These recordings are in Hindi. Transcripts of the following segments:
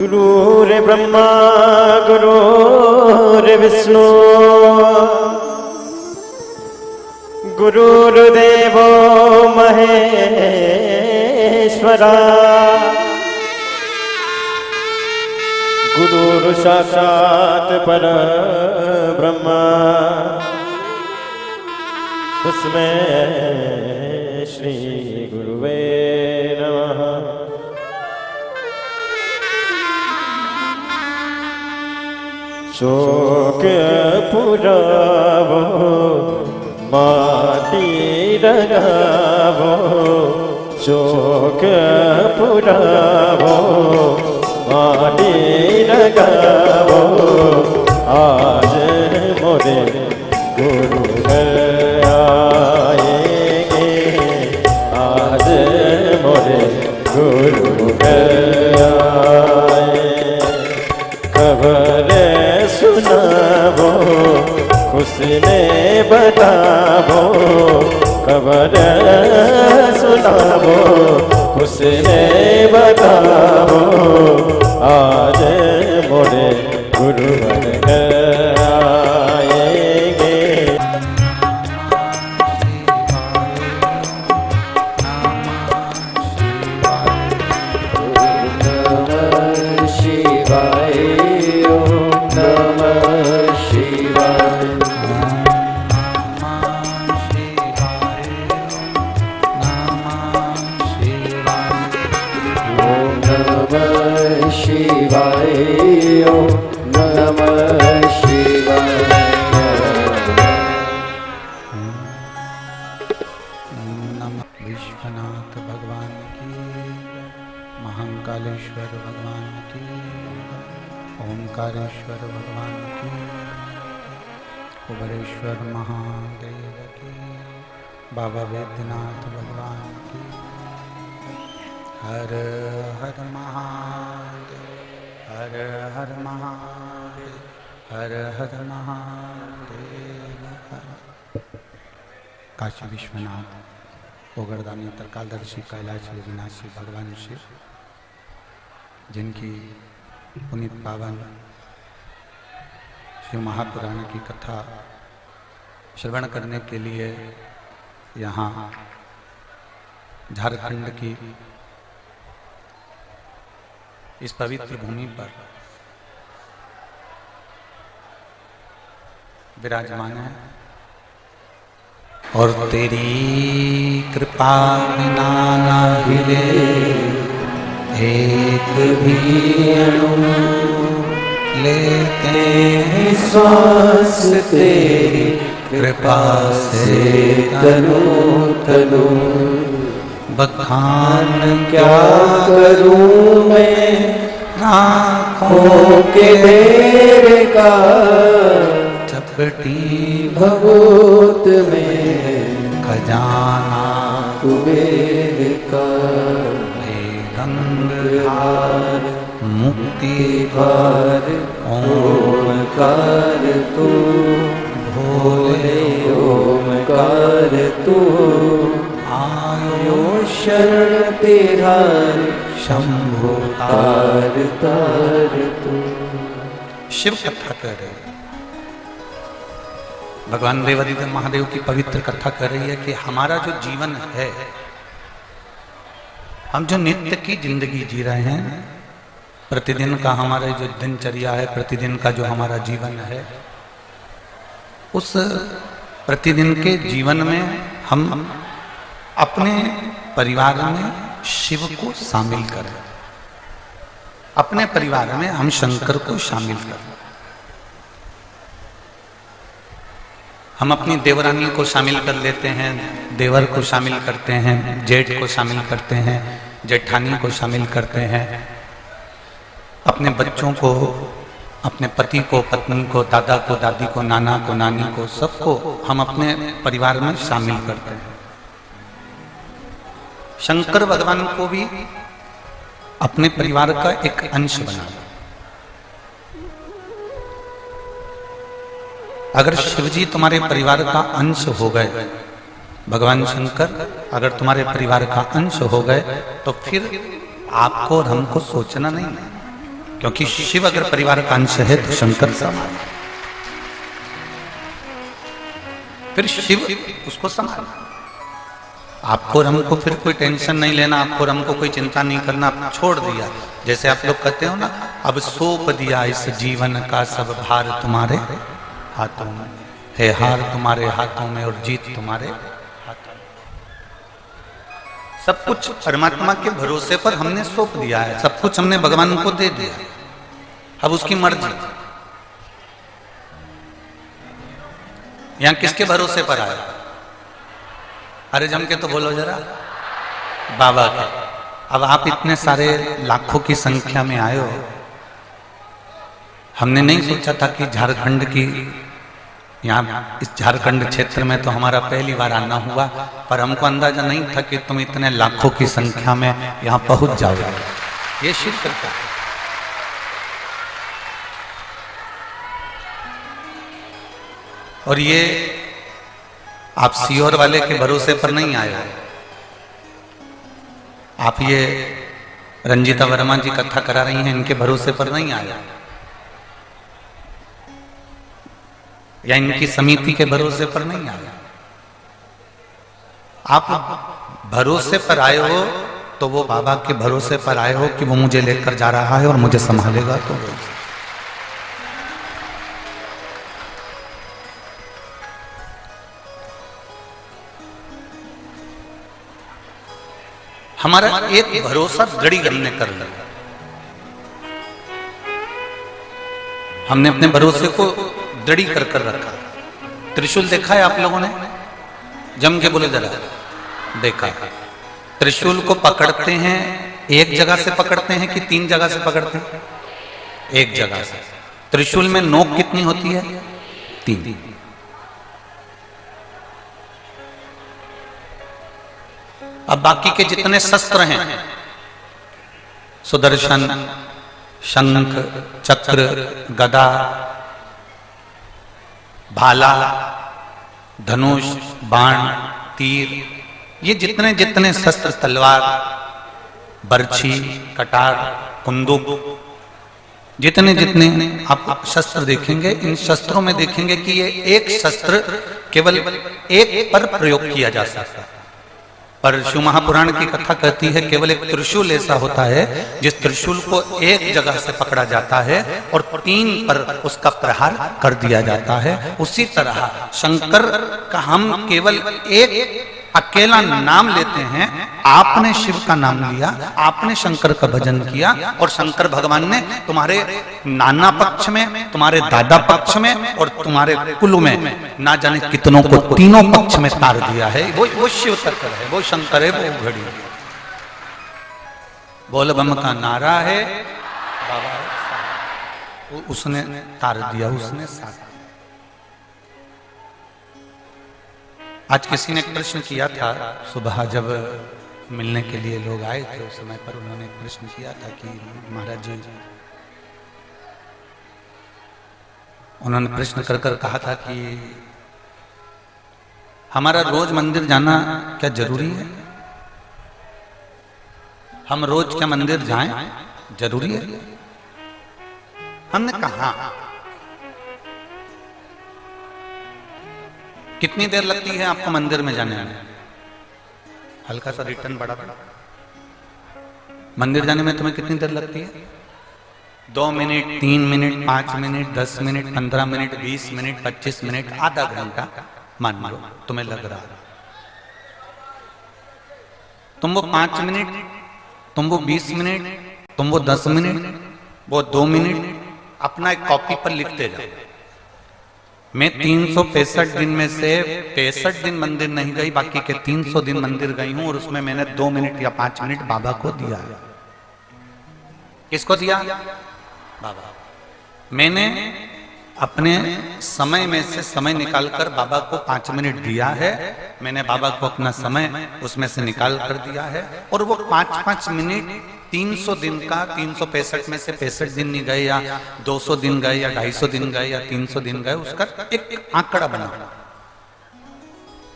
गुरुर्ब्रह्मा गुरुर्विष्णु गुरुर्देवो महेश्वरा गुरुर्साक्षात् परब्रह्म तस्मै श्री गुरुवे नमः। शोक पुरावो माटी लगावो, शोक पुरावो माटी लगावो, आज मोरे गुरु घर आएंगे, आज मोरे गुरु घर आए। खबर सुनावो उसने बतावो, खबर सुनावो उसने बतावो, आज मोरे गुरुवर आएंगे। विश्वनाथ भगवान की, महाकालेश्वर भगवान की, ओंकारेश्वर भगवान की, कुबेरेश्वर महादेव की, बाबा वैद्यनाथ भगवान की। हर हर महादेव, हर हर महादेव, हर हर महादेव। काशी विश्वनाथ ओगरदानी तरकालदर्शी कैलाश विनाशी भगवान शिव, जिनकी पुनीत पावन शिव महापुराण की कथा श्रवण करने के लिए यहाँ झारखंड की इस पवित्र भूमि पर विराजमान है। और तेरी कृपा बिना ना हिले एक भी अणु, लेते हैं श्वास तेरी कृपा से तनु तनु। बखान क्या करूं मैं आँखों के मेरे का, चपटी भगवत में खजाना कुबेर का। गंगाधार मुक्ति भार ओमकार तू, भोले ओमकार तू। आयो शरण तेरा शंभो तार तार तू। शिव कथा कर रहे, भगवान देवादिदेव महादेव की पवित्र कथा कर रही है कि हमारा जो जीवन है, हम जो नित्य की जिंदगी जी रहे हैं, प्रतिदिन का हमारा जो दिनचर्या है, प्रतिदिन का जो हमारा जीवन है, उस प्रतिदिन के जीवन में हम अपने परिवार में शिव को शामिल करें, अपने परिवार में हम शंकर को शामिल करें। हम अपनी देवरानी को शामिल कर लेते हैं, देवर को शामिल करते हैं, जेठ को शामिल करते हैं, जेठानी को शामिल करते हैं, अपने बच्चों को, अपने पति को, पत्नी को, दादा को, दादी को, नाना को, नानी को, सबको हम अपने परिवार में शामिल करते हैं। शंकर भगवान को भी अपने परिवार का एक अंश बना। अगर शिवजी तुम्हारे परिवार का अंश हो गए, भगवान शंकर अगर तुम्हारे परिवार का अंश हो गए, तो फिर आपको और हमको सोचना नहीं है। क्योंकि शिव अगर परिवार का अंश है तो शंकर समाज, फिर शिव उसको संभाल। आपको और हमको फिर कोई टेंशन नहीं लेना, आपको और हमको कोई चिंता नहीं करना, आप छोड़ दिया। जैसे आप लोग कहते हो ना, अब सौंप दिया इस जीवन का सब भार तुम्हारे हाथों में है, हार तुम्हारे हाथों में और जीत तुम्हारे हाथों में। सब कुछ परमात्मा के भरोसे पर हमने सौंप दिया है, सब कुछ हमने भगवान को दे दिया, अब उसकी मर्जी। यहां किसके भरोसे पर आए? अरे जम के तो बोलो जरा, बाबा के। अब आप इतने सारे लाखों की संख्या में आए हो, हमने नहीं सोचा था कि झारखंड की, यहाँ इस झारखंड क्षेत्र में तो हमारा पहली बार आना हुआ, पर हमको अंदाजा नहीं था कि तुम इतने लाखों की संख्या में यहाँ पहुंच जाओगे। ये शिव करता है। और ये आप सीहोर वाले के भरोसे पर नहीं आए हो, आप ये रंजीता वर्मा जी कथा करा रही हैं, इनके भरोसे पर नहीं आए, या इनकी समिति के भरोसे पर नहीं आए। आप भरोसे पर आए हो तो वो बाबा के भरोसे पर आए हो कि वो मुझे लेकर जा रहा है और मुझे संभालेगा। तो हमारा एक भरोसा दृढ़ हमने कर लिया, हमने अपने भरोसे को दृढ़ कर रखा। त्रिशूल देखा है आप लोगों ने? जम के बोले जरा, देखा है? त्रिशूल को पकड़ते हैं, एक जगह से पकड़ते हैं कि 3 जगह से पकड़ते हैं? एक जगह से। त्रिशूल में नोक कितनी होती है? 3। अब बाकी के जितने शस्त्र हैं, सुदर्शन, शंख, चक्र, गदा, भाला, धनुष, बाण, तीर, ये जितने जितने शस्त्र, तलवार, बर्छी, कटार, कुंदूक, जितने जितने आप शस्त्र देखेंगे, इन शस्त्रों में देखेंगे कि ये एक शस्त्र केवल एक पर प्रयोग किया जा सकता है। पर शिव महापुराण की कथा कहती है केवल एक त्रिशूल ऐसा होता है जिस त्रिशूल को एक जगह से पकड़ा जाता है और 3 पर उसका प्रहार कर दिया जाता है। उसी तरह शंकर का हम केवल एक अकेला नाम लेते हैं। आपने शिव का नाम लिया, आपने शंकर का भजन किया, और शंकर भगवान ने तुम्हारे नाना पक्ष में, तुम्हारे दादा पक्ष में और तुम्हारे कुल में ना जाने कितनों को तीनों पक्ष में तार दिया है। वो शिव तत्व है, वो शंकर है, वो घड़ी है। बोल बम का नारा है, बाबा उसने तार दिया, उसने साथ। आज किसी ने प्रश्न किया था, सुबह जब मिलने के लिए लोग आए थे उस समय पर उन्होंने प्रश्न किया था कि महाराज जी, उन्होंने प्रश्न कर कर कहा था कि हमारा रोज मंदिर जाना क्या जरूरी है? हम रोज क्या मंदिर जाएं? जरूरी है? हमने कहा कितनी देर लगती है आपको मंदिर में जाने में? हल्का सा रिटर्न बढ़ा। मंदिर जाने में तुम्हें कितनी देर लगती है? 2 minute, 3 minute, 5 minute, 10 minute, 15 minute, 20 minute, 25 minute, आधा घंटा मान लो तुम्हें लग रहा है। तुम वो 5 मिनट, तुम वो 20 मिनट, तुम वो 10 मिनट, वो 2 मिनट अपना एक कॉपी पर लिखते जाओ। मैं 365 दिन में से 65 दिन मंदिर नहीं गई, बाकी के 300 दिन मंदिर गई हूं और उसमें मैंने 2 मिनट या 5 मिनट बाबा को दिया। किसको दिया? बाबा। मैंने अपने समय में से समय निकालकर बाबा को 5 मिनट दिया है। मैंने बाबा को अपना समय उसमें से निकाल कर दिया है, और वो 5-5 मिनट 300 दिन का, 365 में से 65 दिन नहीं गए, या 200 दिन गए, या 250 दिन गए, या 300 दिन गए, उसका एक आंकड़ा बना,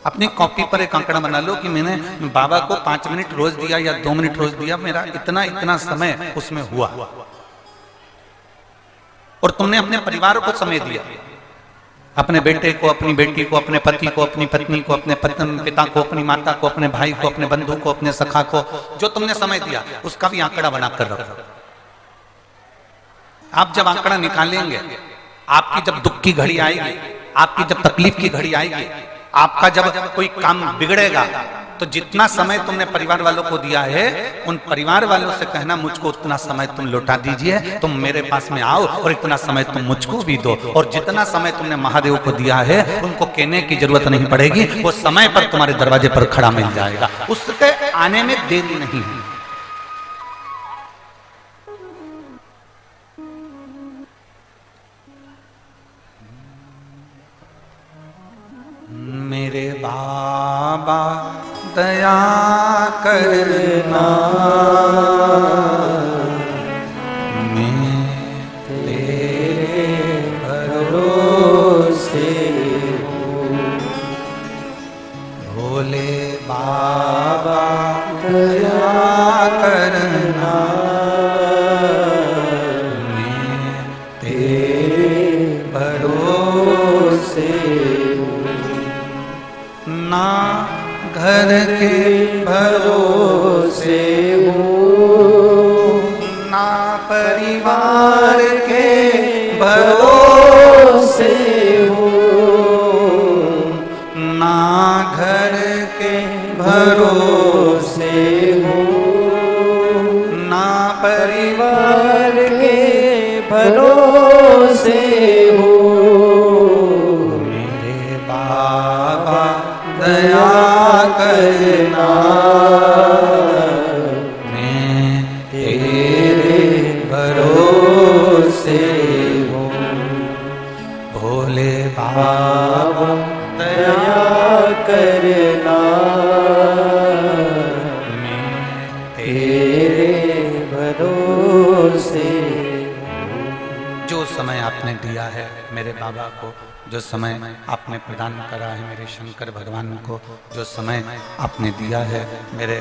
अपनी कॉपी पर एक आंकड़ा बना लो कि मैंने बाबा को 5 मिनट रोज दिया या 2 मिनट रोज दिया, मेरा इतना इतना समय उसमें हुआ। और तुमने अपने परिवार को समय दिया, अपने बेटे को, अपनी बेटी को, अपने पति को, अपनी पत्नी को, अपने पिता को, अपनी माता को, अपने भाई को, अपने बंधु को, अपने सखा को, जो तुमने समय दिया उसका भी आंकड़ा बनाकर रखो। आप जब आंकड़ा निकालेंगे, आपकी जब दुख की घड़ी आएगी, आपकी जब तकलीफ की घड़ी आएगी, आपका जब कोई काम बिगड़ेगा, तो जितना समय तुमने परिवार वालों को दिया है, उन परिवार वालों से कहना मुझको उतना समय तुम लौटा दीजिए, तुम मेरे पास में आओ और इतना समय तुम मुझको भी दो। और जितना समय तुमने महादेव को दिया है उनको कहने की जरूरत नहीं पड़ेगी, वो समय पर तुम्हारे दरवाजे पर खड़ा मिल जाएगा, उसके आने में देरी नहीं है। मेरे बाबा दया करना, मैं तेरे भरोसे हूँ। भोले बाबा दया करना, मैं तेरे भरोसे ना घर के भरोसे हूँ, ना परिवार के भरोसे हूँ, ना घर के भरोसे हूँ, ना परिवार के भरोसे हूँ। मेरे बाबा दया करना, मैं तेरे भरोसे हूँ। भोले बाबा दया करना, मैं तेरे भरोसे हूँ। जो समय आपने दिया है मेरे बाबा को, जो समय आपने प्रदान करा है मेरे शंकर भगवान को, जो समय आपने दिया है मेरे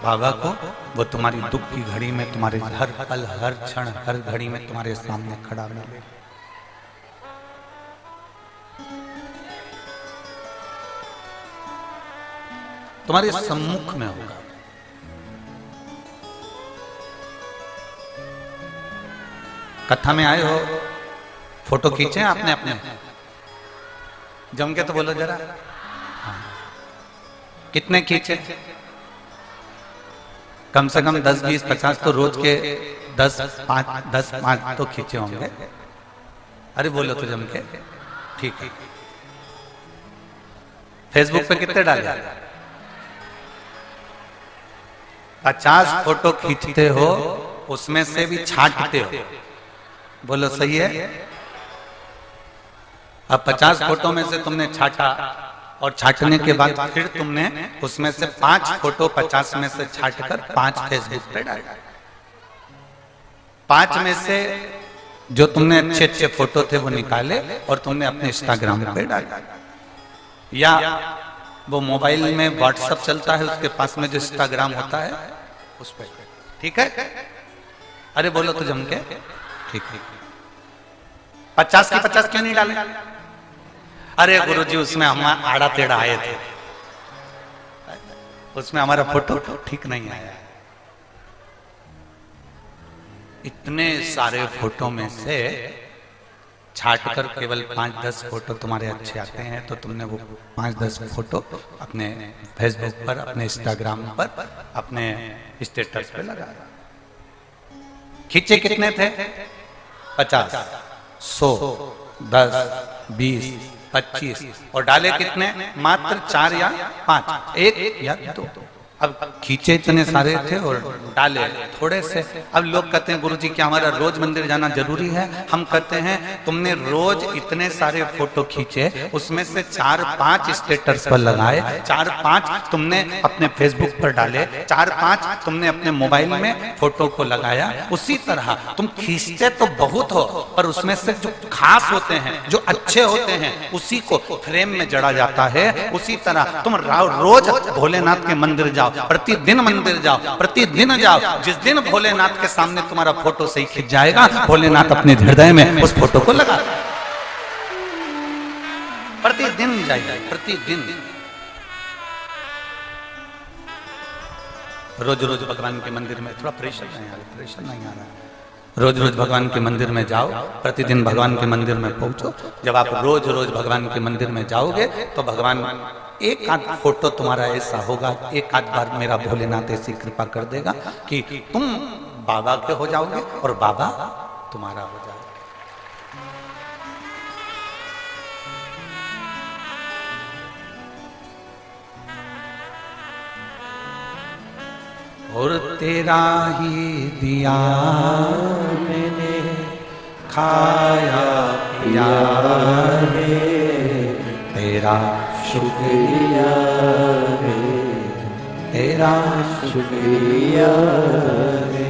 बाबा को, वो तुम्हारी दुख की घड़ी में, तुम्हारे हर पल, हर क्षण, हर घड़ी में तुम्हारे सामने खड़ा मिले। तुम्हारे सम्मुख में होगा। कथा में आए हो, फोटो खींचे आपने अपने, जम के तो बोलो जरा। हाँ। कितने खींचे? कम से कम 10, 20, 50 तो रोज के 10, 5 तो खींचे होंगे। अरे बोलो तो जम के। ठीक है। फेसबुक पे कितने डाले? 50 फोटो खींचते हो, उसमें से भी छांटते हो। बोलो सही है? अब 50 फोटो में से तुमने छाटा, और छाटने के बाद फिर तुमने उसमें से 5 फोटो 50 में से छाटकर 5 फेसबुक पे डाला। 5 में से जो तुमने अच्छे अच्छे फोटो थे वो निकाले और तुमने अपने इंस्टाग्राम पे डाला, या वो मोबाइल में व्हाट्सएप चलता है, उसके पास में जो इंस्टाग्राम होता है उस पर। ठीक है? अरे बोलो तो जम के। ठीक है। 50 की 50 क्यों नहीं डाले? अरे गुरुजी उसमें हम आड़ा टेढ़ा आए थे, उसमें हमारा फोटो ठीक नहीं आया। इतने सारे फोटो में से छाटकर केवल 5-10 फोटो तुम्हारे अच्छे आते हैं, तो तुमने वो 5-10 फोटो अपने फेसबुक पर, अपने इंस्टाग्राम पर, अपने स्टेटस पे लगा। खींचे कितने थे? 50, 100, 10, 20, 25, और डाले कितने? मात्र 4 या 5, 1 या 2। अब खींचे इतने सारे थे और डाले थोड़े से। अब लोग कहते हैं गुरुजी क्या हमारा रोज मंदिर जाना जरूरी है? हम कहते हैं तुमने रोज इतने सारे फोटो खींचे, उसमें से 4-5 स्टेटस पर लगाए, 4-5 तुमने अपने फेसबुक पर डाले, 4-5 तुमने अपने मोबाइल में फोटो को लगाया। उसी तरह तुम खींचते तो बहुत हो, पर उसमें से जो खास होते हैं, जो अच्छे होते हैं, उसी को फ्रेम में जड़ा जाता है। उसी तरह तुम रोज भोलेनाथ के मंदिर जाओ, जाओ, प्रतिदिन मंदिर जाओ, प्रतिदिन जाओ। जिस दिन भोलेनाथ के सामने तुम्हारा फोटो सही खिंच जाएगा, भोलेनाथ अपने हृदय में उस फोटो को लगा। प्रतिदिन जाइए, प्रतिदिन। रोज रोज भगवान के मंदिर में, थोड़ा प्रेशर नहीं आ रहा, प्रेशर नहीं आ रहा। रोज रोज भगवान के मंदिर में जाओ, प्रतिदिन भगवान के मंदिर में पहुंचो। जब आप रोज रोज भगवान के मंदिर में जाओगे तो भगवान एक आध फोटो तुम्हारा ऐसा होगा, एक आध बार मेरा भोलेनाथ ऐसी कृपा कर देगा कि तुम बाबा के हो जाओगे और बाबा तुम्हारा हो जाएगा। और तेरा ही दिया मैंने खाया पिया है, तेरा शुक्रिया है, तेरा शुक्रिया है।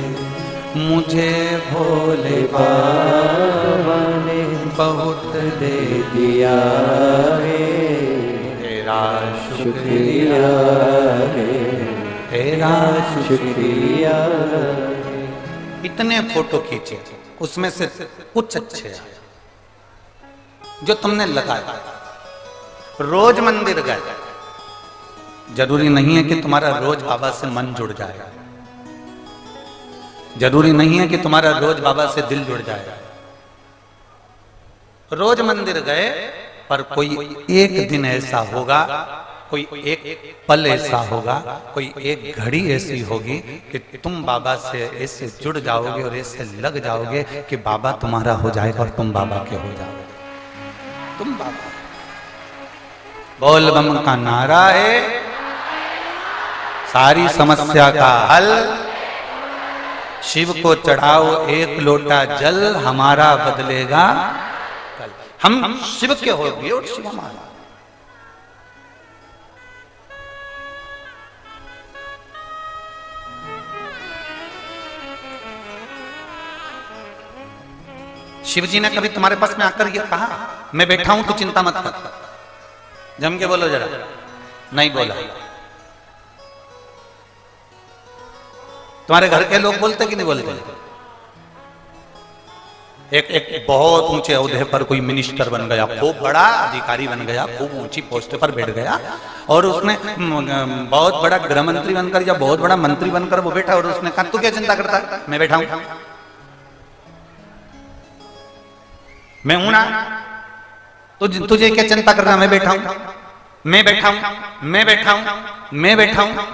मुझे भोले बाबा ने बहुत दे दिया है, तेरा शुक्रिया है, तेरा शुक्रिया। इतने फोटो खींचे, उसमें से कुछ अच्छे जो तुमने लगाया। रोज मंदिर गए, जरूरी नहीं है कि तुम्हारा रोज बाबा से मन जुड़ जाएगा, जरूरी नहीं है कि तुम्हारा रोज बाबा से दिल जुड़ जाएगा। रोज मंदिर गए, पर कोई एक दिन ऐसा होगा, कोई एक पल ऐसा होगा, कोई एक घड़ी ऐसी होगी कि तुम बाबा से ऐसे जुड़ जाओगे और ऐसे लग जाओगे कि बाबा तुम्हारा हो जाएगा और तुम बाबा के हो जाओगे। तुम बाबा। बोल बम का नारा है, सारी समस्या का हल। शिव को चढ़ाओ एक लोटा जल, हमारा बदलेगा कल। हम शिव के हो गए और शिव हमारा। शिव जी ने कभी तुम्हारे पास में आकर ये कहा, मैं बैठा हूं तो चिंता मत कर? जम के बोलो जरा। नहीं बोला। तुम्हारे घर के लोग बोलते कि नहीं बोलते? एक बहुत ऊंचे ओहदे पर कोई मिनिस्टर बन गया, खूब बड़ा अधिकारी बन गया, खूब ऊंची पोस्ट पर बैठ गया, और उसने बहुत बड़ा गृह मंत्री बनकर या बहुत बड़ा मंत्री बनकर वो बैठा, और उसने कहा तू क्या चिंता करता है, मैं बैठा हूं, मैं हूं ना, तुझे क्या चिंता करना, मैं बैठा हूं, मैं बैठा हूं, मैं बैठा हूं, मैं बैठा हूं।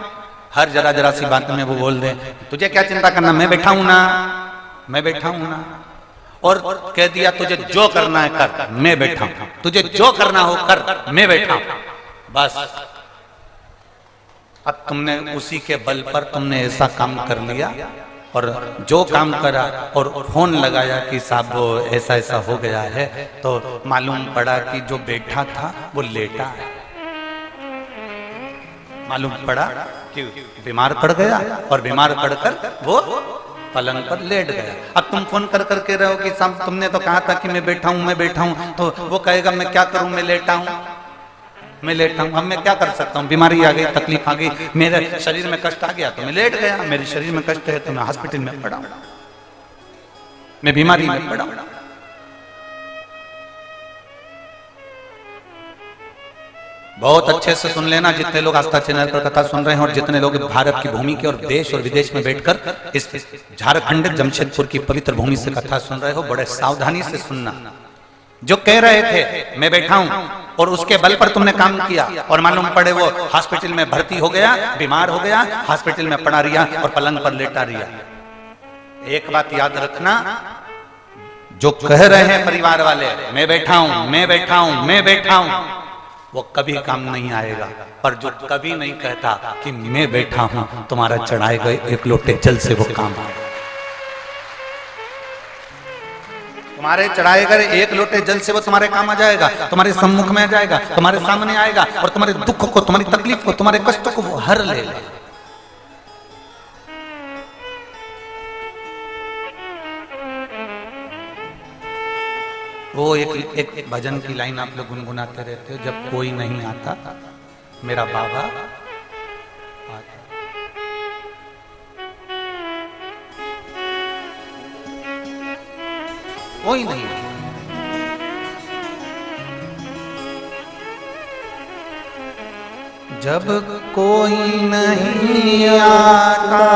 हर जरा जरा सी बात में वो बोल दे तुझे क्या चिंता करना, मैं बैठा हूं ना, मैं बैठा हूं ना। और कह दिया तुझे जो करना है कर, मैं बैठा हूं, तुझे जो करना हो कर, मैं बैठा हूं। बस अब तुमने उसी के बल पर तुमने ऐसा काम कर लिया, और जो काम करा और फोन लगाया कि साहब वो ऐसा ऐसा हो गया है, तो मालूम पड़ा कि जो बैठा था वो लेटा है। मालूम पड़ा कि बीमार पड़ गया, और बीमार पड़कर वो पलंग पर लेट गया। अब तुम फोन कर कर के रहो कि साहब तुमने तो कहा था कि मैं बैठा हूं, मैं बैठा हूं, तो वो कहेगा मैं क्या करूं, मैं लेटा हूं, मैं लेटा हूं। अब मैं क्या कर सकता हूं, बीमारी आ गई, तकलीफ आ गई, मेरे शरीर में कष्ट आ गया तो मैं लेट गया, मेरे शरीर में कष्ट है तो मैं हॉस्पिटल में पड़ा हूं, मैं बीमारी में पड़ा हूं। बहुत अच्छे से सुन लेना, जितने लोग आस्था चैनल पर कथा सुन रहे हैं, और जितने लोग भारत की भूमि के और देश और विदेश में बैठकर इस झारखंड जमशेदपुर की पवित्र भूमि से कथा सुन रहे हो, बड़े सावधानी से सुनना। जो कह रहे थे मैं बैठा हूं, और उसके बल पर तुमने काम किया, और मालूम पड़े वो हॉस्पिटल में भर्ती हो गया, बीमार हो गया, हॉस्पिटल में पड़ा रिया और पलंग पर लेटा रिया। एक बात याद रखना, जो कह रहे हैं परिवार वाले मैं बैठा हूं, मैं बैठा हूं, मैं बैठा हूं, वो कभी काम नहीं आएगा। पर जो कभी नहीं कहता कि मैं बैठा हूं, तुम्हारा चढ़ाए गए एक लोटे जल से वो काम आएगा। तुम्हारे चढ़ाए गए एक लोटे जल से वो तुम्हारे काम आ जाएगा, तुम्हारे सम्मुख में आ जाएगा, तुम्हारे सामने आएगा, और तुम्हारे दुख को, तुम्हारी तकलीफ को, तुम्हारे कष्ट को वो हर लेगा। वो एक भजन की लाइन आप लोग गुनगुनाते रहते हो, जब कोई नहीं आता मेरा बाबा आता। कोई नहीं। जब कोई नहीं आता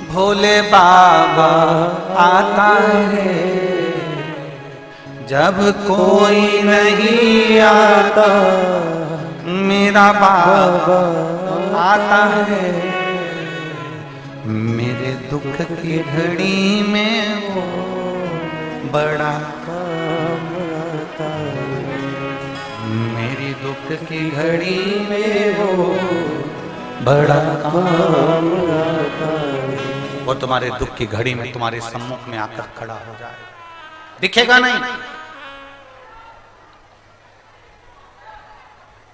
भोले बाबा आता है, जब कोई नहीं आता मेरा बाबा आता है, मेरे दुख की घड़ी में वो बड़ा काम आता है, मेरी दुख की घड़ी में वो बड़ा काम आता है। वो तुम्हारे दुख की घड़ी में तुम्हारे सम्मुख में आकर खड़ा हो जाए, दिखेगा नहीं,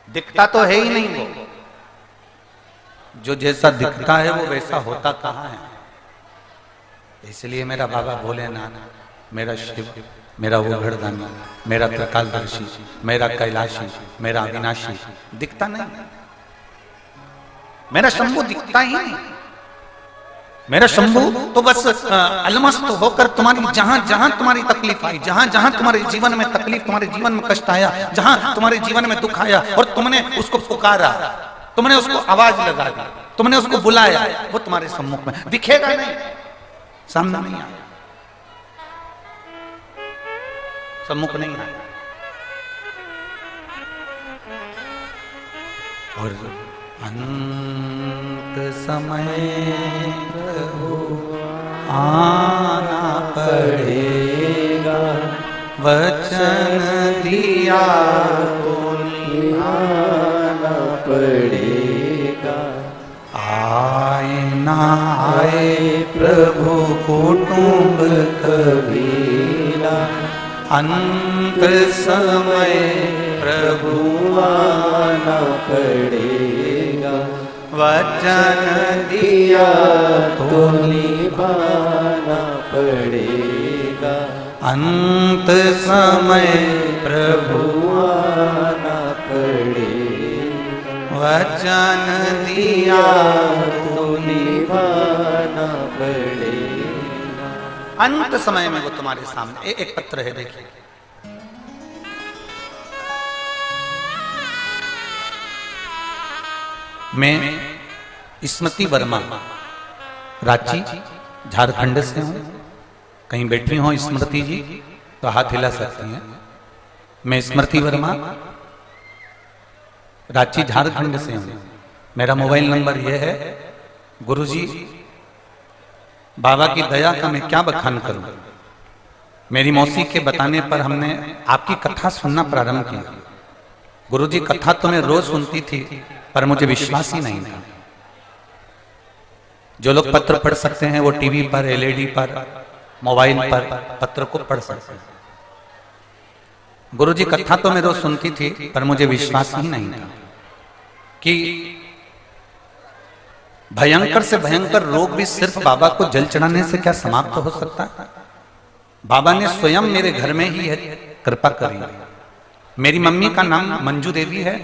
दिखता तो है ही नहीं वो, जो जैसा दिखता है वो वैसा होता कहाँ है। इसलिए मेरा बाबा भोलेनाथ, मेरा शिव, मेरा वो घड़दानी, मेरा त्रिकालदर्शी, मेरा कैलाशी, मेरा अविनाशी दिखता नहीं, मेरा शंभू दिखता ही नहीं। मेरा शंभू तो बस अलमस्त होकर तुम्हारी जहां जहां तुम्हारी तकलीफ आई, जहां जहां तुम्हारे जीवन में तकलीफ, तुम्हारे जीवन में कष्ट आया, जहां तुम्हारे जीवन में दुख आया और तुमने उसको पुकारा, तुमने उसको आवाज लगा दी, तुमने उसको बुलाया, वो तुम्हारे सम्मुख में दिखेगा नहीं, सामने नहीं आया, सम्मुख नहीं आया। और अंत समय प्रभु आना पड़ेगा, वचन दिया तो निभाना पड़ेगा, आए ना आए प्रभु कुटुंब कबीला, अंत समय प्रभु आना पड़ेगा, वचन दिया तो निभाना पड़ेगा, अंत समय प्रभु आना पड़ेगा, वचन दिया तो निभाना पड़ेगा। अंत समय में वो तुम्हारे सामने एक पत्र है, देखिए, मैं स्मृति वर्मा, रांची झारखंड से हूं। कहीं बैठी हो स्मृति जी तो हाथ हिला सकती हैं। मैं स्मृति वर्मा, रांची झारखंड से हूं। मेरा मोबाइल नंबर यह है। गुरुजी, बाबा की दया का मैं क्या बखान करूं। मेरी मौसी के बताने पर हमने आपकी कथा सुनना प्रारंभ किया। गुरुजी, कथा तो मैं रोज सुनती थी पर मुझे विश्वास ही नहीं था। जो लोग पत्र पढ़ सकते हैं वो टीवी पर, एलईडी पर, मोबाइल पर पत्र को पढ़ सकते हैं। गुरुजी, कथा तो मैं रोज सुनती थी पर मुझे विश्वास ही नहीं था कि भयंकर से भयंकर रोग भी सिर्फ बाबा को जल चढ़ाने से क्या समाप्त हो सकता है। बाबा ने स्वयं मेरे घर में ही कृपा करी। मेरी मम्मी का नाम मंजू देवी है।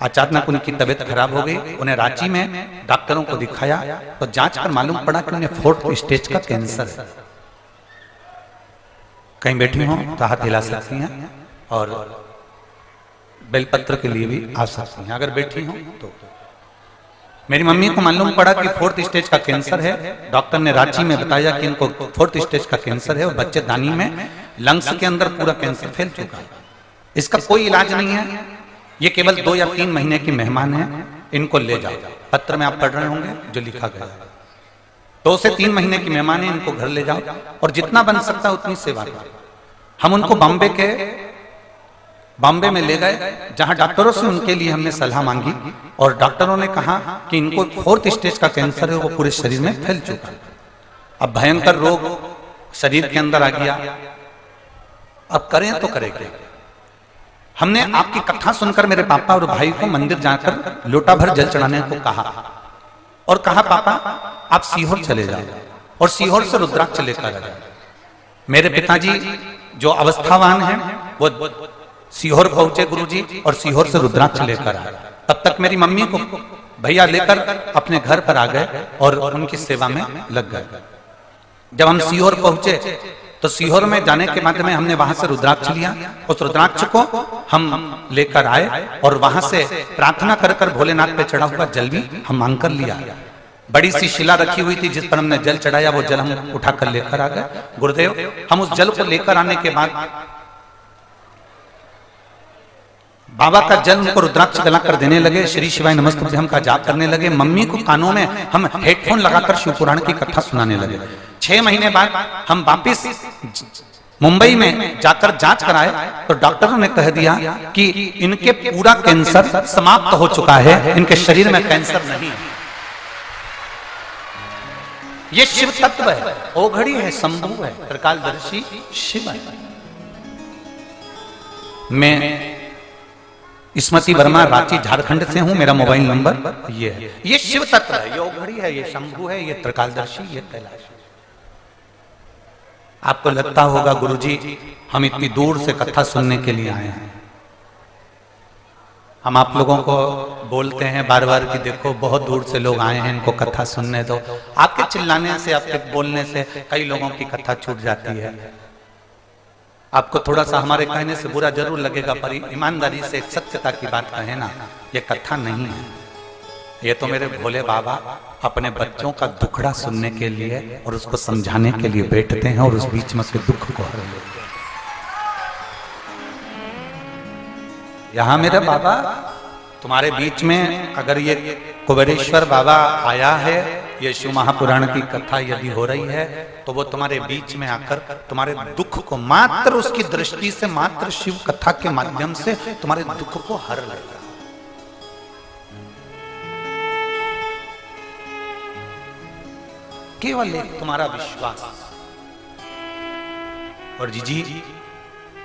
अचानक उनकी तबीयत खराब हो गई। उन्हें रांची में डॉक्टरों को दिखाया तो जांच कर मालूम पड़ा कि उन्हें 4th स्टेज का कैंसर है। कहीं बैठी हो तो हाथ हिला सकती हैं और बेलपत्र के लिए भी आ सकती हैं अगर बैठी हो तो। मेरी मम्मी को मालूम पड़ा कि 4th स्टेज का कैंसर है। डॉक्टर ने रांची में बताया कि इनको 4th स्टेज का कैंसर है और बच्चेदानी में लंग्स के अंदर पूरा कैंसर फैल चुका है। इसका कोई इलाज नहीं है। ये केवल 2 या 3 महीने की मेहमान है। इनको ले जाओ। पत्र में आप पढ़ रहे होंगे जो लिखा गया। 2 से 3 महीने की मेहमान है, इनको घर ले जाओ और जितना बन सकता उतनी सेवा करो। हम उनको बॉम्बे में ले गए जहां डॉक्टरों से उनके लिए हमने सलाह मांगी और डॉक्टरों ने कहा कि इनको 4th स्टेज का कैंसर है, वो पूरे शरीर में फैल चुका है। अब भयंकर रोग शरीर के अंदर आ गया। अब करें तो करें क्या। हमने आपकी कथा सुनकर मेरे पापा और भाई को मंदिर जाकर लोटा भर जल चढ़ाने को कहा और कहा पापा आप सीहोर चले जाओ और सीहोर से रुद्राक्ष लेकर आ जाओ। मेरे पिताजी जो अवस्थावान हैं वो सीहोर पहुंचे गुरुजी और सीहोर से रुद्राक्ष लेकर आए। तब तक मेरी मम्मी को भैया लेकर अपने घर पर आ गए और उनकी सेवा में लग गए। जब हम सीहोर पहुंचे तो सीहोर में जाने के बाद में हमने वहां से रुद्राक्ष लिया। उस रुद्राक्ष को हम लेकर आए और वहां से प्रार्थना कर कर भोलेनाथ पे चढ़ा हुआ जल भी हम मांग कर लिया। बड़ी सी शिला रखी हुई थी जिस पर हमने जल चढ़ाया, वो जल हम उठाकर लेकर आ गए। गुरुदेव, हम उस जल को लेकर आने के बाद बाबा का जल उनको रुद्राक्ष गलाकर देने लगे। श्री शिवाय नमस्तुभ्यम का जाप करने लगे। मम्मी को कानों में हम हेडफोन लगाकर शिव पुराण की कथा सुनाने लगे। 6 महीने बाद हम वापिस मुंबई में जाकर जांच कराए तो डॉक्टरों ने कह दिया कि इनके पूरा कैंसर समाप्त हो चुका है, इनके शरीर में कैंसर नहीं। ये शिव तत्व है, ओघड़ी है, शंभु है, त्रिकालदर्शी शिव है। मैं स्मृति वर्मा, रांची झारखंड से हूं। मेरा मोबाइल नंबर ये है। ये शिव तत्व है, ये ओघड़ी है, ये शंभु है, ये त्रिकालदर्शी, ये कैलाश। आपको लगता होगा गुरुजी हम इतनी दूर से कथा सुनने के लिए आए हैं। हम आप लोगों को बोलते हैं बार बार कि देखो बहुत दूर से लोग आए हैं, इनको कथा सुनने दो। आपके चिल्लाने से, आपके बोलने से कई लोगों की कथा छूट जाती है। आपको थोड़ा सा हमारे कहने से बुरा जरूर लगेगा, पर ईमानदारी से सत्यता की बात कहे ना, ये कथा नहीं है। ये तो मेरे भोले बाबा अपने बच्चों का दुखड़ा सुनने के लिए और उसको समझाने के लिए बैठते हैं और उस बीच में उसके दुख को हर लेते हैं। यहां मेरे बाबा तुम्हारे बीच में अगर ये कुबेरेश्वर बाबा आया है, ये शिव महापुराण की कथा यदि हो रही है, तो वो तुम्हारे बीच में आकर तुम्हारे दुख को मात्र उसकी दृष्टि से, मात्र शिव कथा के माध्यम से तुम्हारे दुख को हर लेगा। केवल एक तुम्हारा विश्वास। और जी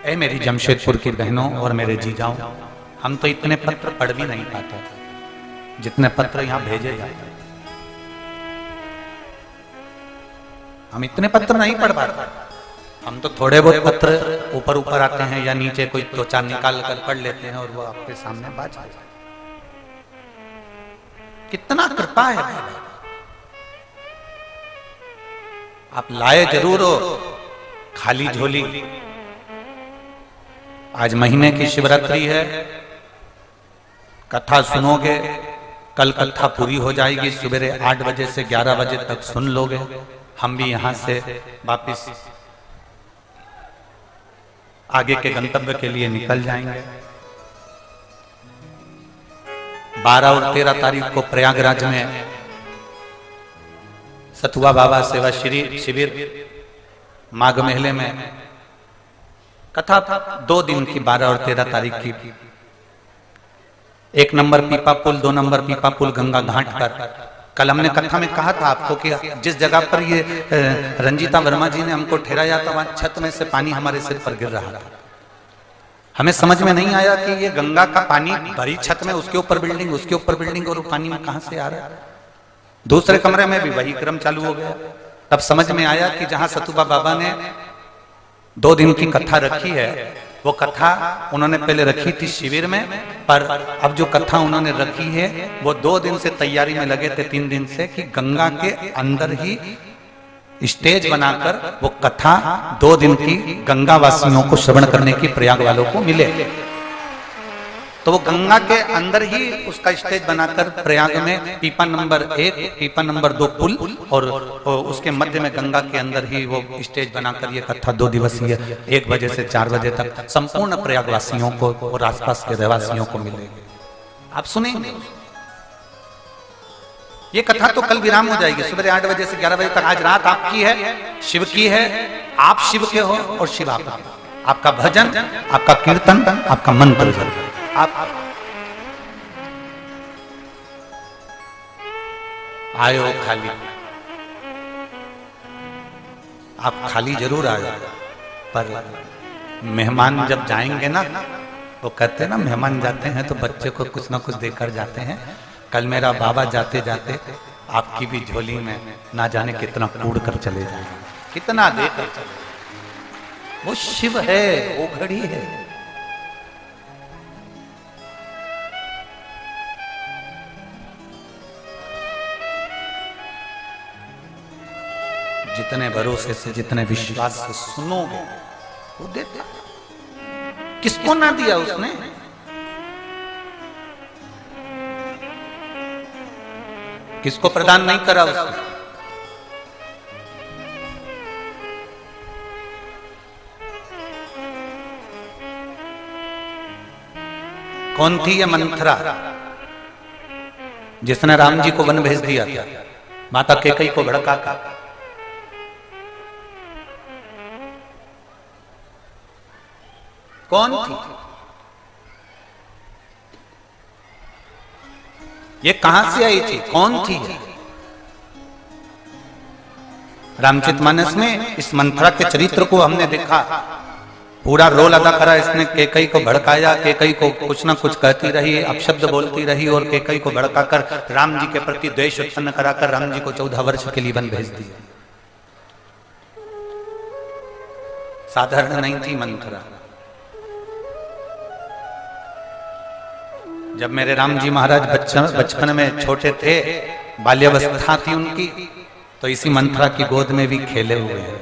ऐ मेरी जमशेदपुर की बहनों और मेरे जीजाओं, हम तो इतने पत्र पढ़ भी नहीं पाते जितने पत्र यहां भेजे जाते। हम इतने पत्र नहीं पढ़ पाते। हम तो थोड़े बहुत पत्र ऊपर ऊपर आते हैं या नीचे कोई 2-4 निकाल कर पढ़ लेते हैं और वो आपके सामने बात है। कितना कृपा है बाबा। आप लाए जरूर हो खाली झोली। आज महीने की शिवरात्रि है, कथा सुनोगे, कल कथा पूरी हो जाएगी। सुबह 8 बजे से 11 बजे तक सुन लोगे। हम भी यहां से वापिस आगे के गंतव्य के लिए निकल जाएंगे। 12 और 13 तारीख को प्रयागराज में सतुआ बाबा सेवा शिविर माघ मेले में कथा 2 दिन की, 12 और 13 तारीख की। 1 नंबर पीपा पुल, 2 नंबर पीपा पुल गंगा घाट पर। कल हमने कथा में कहा था आपको कि जिस जगह पर ये रंजीता वर्मा जी ने हमको ठहराया था, वहां छत में से पानी हमारे सिर पर गिर रहा था। हमें समझ में नहीं आया कि ये गंगा का पानी भरी छत में, उसके ऊपर बिल्डिंग, उसके ऊपर बिल्डिंग, और पानी में कहां से आ रहा है। दूसरे कमरे में भी वही क्रम चालू हो गया। तब समझ में आया कि जहां सतुबा बाबा ने 2 दिन की कथा रखी है, वो कथा उन्होंने पहले रखी थी शिविर में, पर अब जो कथा उन्होंने रखी है वो 2 दिन से तैयारी में लगे थे, 3 दिन से, कि गंगा के अंदर ही स्टेज बनाकर वो कथा 2 दिन की गंगा वासियों को श्रवण करने की प्रयाग वालों को मिले। तो वो गंगा के अंदर ही उसका स्टेज बनाकर प्रयाग में पीपा नंबर 1, पीपा नंबर 2 पुल और उसके मध्य में गंगा के अंदर ही वो स्टेज बनाकर ये कथा 2 दिवसीय 1 बजे से 4 बजे तक संपूर्ण प्रयागवासियों को और आसपास के रहवासियों को मिलेगी। आप सुनेंगे। ये कथा तो कल विराम हो जाएगी। सुबह 8 बजे से 11 बजे तक आज रात आपकी है, शिव की है। आप शिव के हो और शिव आपका। आपका भजन, आपका कीर्तन, आपका मंत्र। आप आए हो खाली, आप खाली जरूर आए, पर मेहमान जब जाएंगे ना, वो कहते हैं ना मेहमान जाते हैं तो बच्चे को कुछ ना कुछ देकर जाते हैं। कल मेरा बाबा जाते जाते आपकी भी झोली में ना जाने कितना कूड़ कर चले जाएंगे, कितना देकर चले। वो शिव है, वो घड़ी है। जितने भरोसे से, जितने विश्वास से सुनोगे वो देता है। किसको ना दिया उसने? किसको प्रदान नहीं करा उसने? कौन थी ये मंथरा जिसने राम जी को वन भेज दिया था, माता कैकेयी को भड़का कर? कौन थी? ये कहां से आई थी? कौन थी ये? रामचरितमानस में इस मंथरा के चरित्र को हमने देखा, पूरा रोल अदा करा इसने। कैकेयी को भड़काया, कैकेयी को कुछ ना कुछ कहती रही, अपशब्द बोलती रही और कैकेयी को भड़काकर राम जी के प्रति द्वेष उत्पन्न कराकर राम जी को 14 वर्ष के लिए वन भेज दिया। साधारण नहीं थी मंथरा। जब मेरे राम जी महाराज बचपन में छोटे थे, बाल्यावस्था थी उनकी, तो इसी मंथरा की गोद में भी खेले हुए हैं।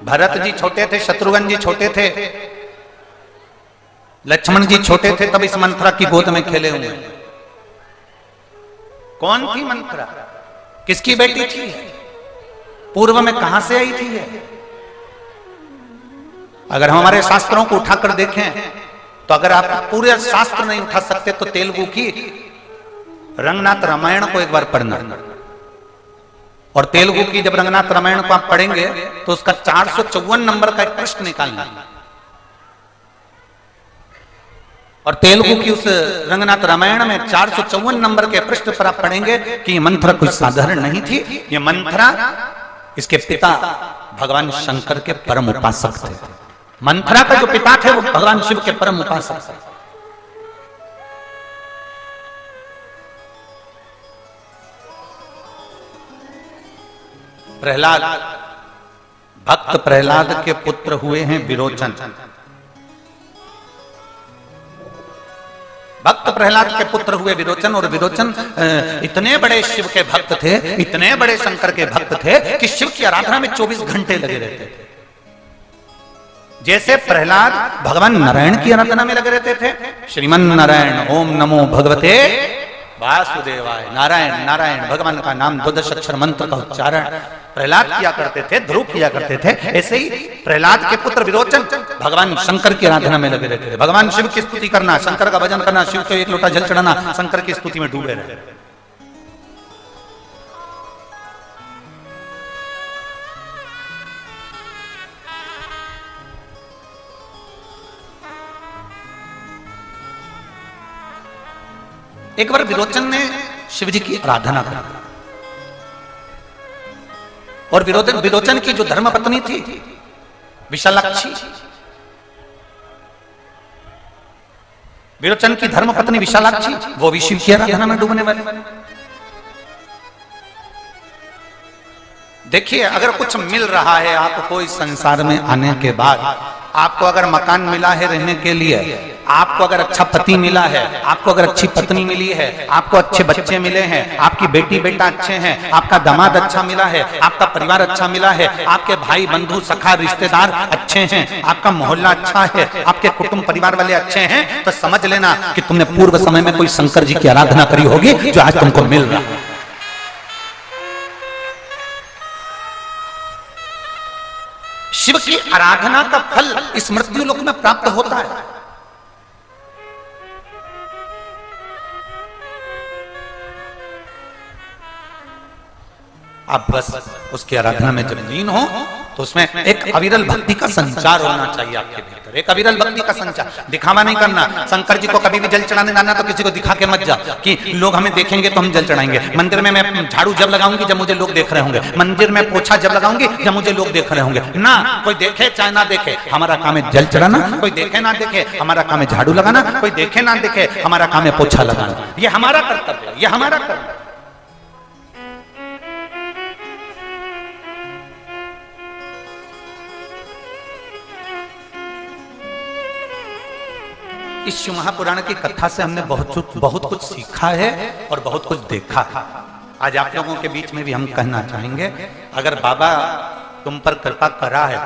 भरत जी छोटे थे, शत्रुघ्न जी छोटे थे, लक्ष्मण जी छोटे थे, तब इस मंथरा की गोद में खेले हुए हैं। कौन थी मंथरा? किसकी बेटी थी? पूर्व में कहां से आई थी ये? अगर हम हमारे शास्त्रों को उठाकर देखें तो अगर आप पूरे शास्त्र नहीं उठा सकते तो तेलुगु की रंगनाथ रामायण को एक बार पढ़ना, और तेलुगु की जब रंगनाथ रामायण को आप पढ़ेंगे तो उसका 454 नंबर का एक प्रश्न निकालना, और तेलुगु की उस रंगनाथ रामायण में 454 नंबर के प्रश्न पर आप पढ़ेंगे कि ये मंथरा कुछ साधारण नहीं थी। ये मंथरा, इसके पिता भगवान शंकर के परम उपासक थे। मंथरा का जो पिता थे वो भगवान शिव के परम उपासक थे। प्रहलाद, भक्त प्रहलाद के पुत्र हुए हैं विरोचन। भक्त प्रहलाद के पुत्र हुए विरोचन, और विरोचन इतने बड़े शिव के भक्त थे, इतने बड़े शंकर के भक्त थे कि शिव की आराधना में 24 घंटे लगे रहते थे। जैसे प्रहलाद भगवान नारायण की आराधना में लगे रहते थे, श्रीमन नारायण ओम नमो भगवते वासुदेवाय, नारायण नारायण भगवान का नाम 12 अक्षर मंत्र का उच्चारण प्रहलाद किया करते थे, ध्रुव किया करते थे। ऐसे ही प्रहलाद के पुत्र विरोचन भगवान शंकर की आराधना में लगे रहते थे। भगवान शिव की स्तुति करना, शंकर का भजन करना, शिव को एक लोटा जल चढ़ाना, शंकर की स्तुति में डूबे रहे। एक बार विरोचन ने शिव जी की आराधना की, और विरोचन की जो धर्मपत्नी थी विशालाक्षी, विरोचन की धर्मपत्नी विशालाक्षी, वो भी शिव की आराधना में डूबने वाली। देखिए, अगर कुछ मिल रहा है आपको इस संसार में आने के बाद, आपको अगर मकान मिला है रहने के लिए, आपको अगर अच्छा पति मिला है, आपको अगर अच्छी पत्नी मिली है, आपको अच्छे बच्चे मिले हैं, आपकी बेटी बेटा अच्छे हैं, आपका दामाद अच्छा मिला है, आपका परिवार अच्छा मिला है, आपके भाई बंधु सखा रिश्तेदार अच्छे हैं, आपका मोहल्ला अच्छा है, आपके कुटुंब परिवार वाले अच्छे हैं, तो समझ लेना कि तुमने पूर्व समय में कोई शंकर जी की आराधना करी होगी जो आज तुमको मिल रहा है। शिव की आराधना का फल इस मृत्यु लोक में प्राप्त होता है। आप बस उसकी आराधना में जब लीन हो तो उसमें एक अविरल भक्ति का संचार होना चाहिए आपके भीतर, एक अविरल भक्ति का संचार। दिखावा नहीं करना। शंकर जी को कभी भी जल चढ़ाने जाना तो किसी को दिखा के मत जा कि लोग हमें देखेंगे तो हम जल चढ़ाएंगे। मंदिर में मैं झाड़ू जब लगाऊंगी जब मुझे लोग देख रहे होंगे, मंदिर में पोछा जब लगाऊंगी जब मुझे लोग देख रहे होंगे। ना, कोई देखे चाहे ना देखे, हमारा काम है जल चढ़ाना। कोई देखे ना देखे, हमारा काम है झाड़ू लगाना। कोई देखे ना देखे, हमारा काम है पोछा लगाना। ये हमारा कर्तव्य है, ये हमारा कर्तव्य। इस शिव महापुराण की कथा से हमने बहुत कुछ सीखा है और बहुत कुछ देखा है। आज आप लोगों के बीच में भी हम कहना चाहेंगे, अगर बाबा तुम पर कृपा करा है,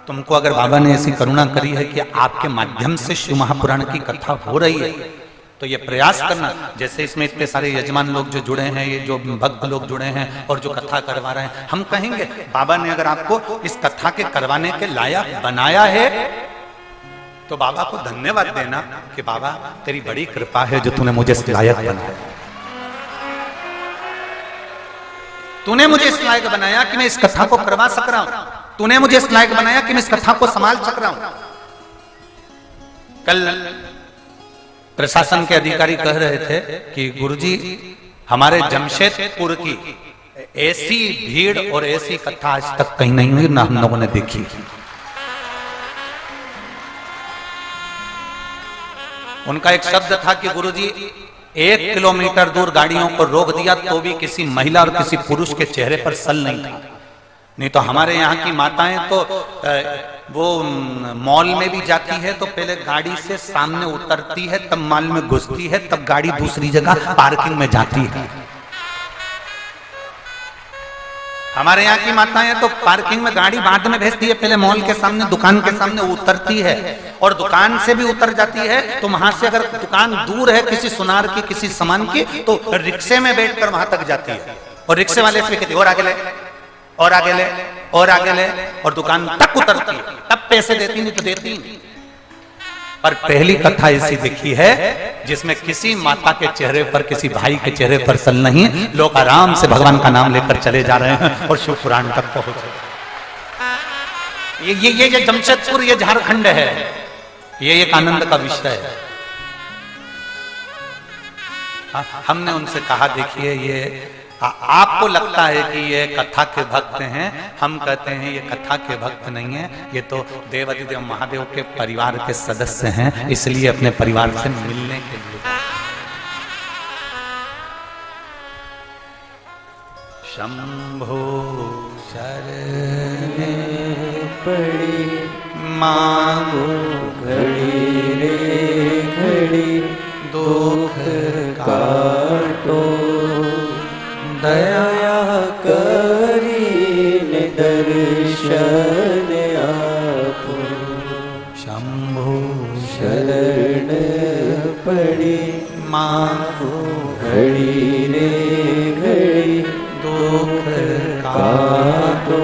तुमको अगर बाबा ने ऐसी करुणा करी है कि आपके माध्यम से शिव महापुराण की कथा हो रही है, तो ये प्रयास करना, जैसे इसमें इतने सारे यजमान लोग जो जुड़े हैं, ये जो भक्त लोग जुड़े हैं और जो कथा करवा रहे हैं, हम कहेंगे बाबा ने अगर आपको इस कथा के करवाने के लायक बनाया है तो बाबा को धन्यवाद देना कि बाबा तेरी बड़ी कृपा है जो तूने मुझे इस लायक बनाया, तूने मुझे इस लायक बनाया कि मैं इस कथा को करवा सक रहा हूं, तूने मुझे इस लायक बनाया कि मैं इस कथा को संभाल सक रहा हूं। कल प्रशासन के अधिकारी कह रहे थे कि गुरुजी हमारे जमशेदपुर की ऐसी भीड़ और ऐसी कथा आज तक कहीं नहीं हुई, ना हम लोगों ने देखी। उनका एक शब्द था कि गुरुजी 1 किलोमीटर दूर गाड़ियों को रोक दिया तो भी किसी महिला और किसी पुरुष के चेहरे पर सल नहीं था। नहीं तो हमारे यहाँ की माताएं तो वो मॉल में भी जाती है तो पहले गाड़ी से सामने उतरती है, तब मॉल में घुसती है, तब गाड़ी दूसरी जगह पार्किंग में जाती है। हमारे यहाँ की माताएं तो पार्किंग में गाड़ी बाद में भेजती है, पहले मॉल के सामने दुकान के सामने उतरती है, और दुकान से भी उतर जाती है तो वहां से अगर दुकान दूर है किसी सुनार की किसी सामान की तो रिक्शे में बैठकर वहां तक जाती है, और रिक्शे वाले से कहती है और आगे ले और आगे ले और आगे ले, और दुकान तक उतरती है, तब पैसे देती नहीं तो देती नहीं। पर पहली कथा ऐसी देखी है जिसमें किसी माता के चेहरे पर किसी भाई के चेहरे पर सल नहीं, लोग आराम से भगवान का नाम लेकर चले जा रहे हैं और शिव पुराण तक पहुंचे। ये जमशेदपुर, ये झारखंड है, ये एक आनंद का विषय है। हमने उनसे कहा देखिए ये आपको लगता है कि ये कथा के भक्त हैं, हम कहते हैं ये कथा के भक्त नहीं है, ये तो देवाधिदेव महादेव के परिवार के सदस्य हैं, इसलिए अपने परिवार से मिलने के लिए। शंभो शरणे पड़ी मांगो घड़ी रे घड़ी, दुख काटो दया करीने दर्शन आपो। शंभो शरण पड़ी मांगो घड़ी रे घड़ी, दुख काटो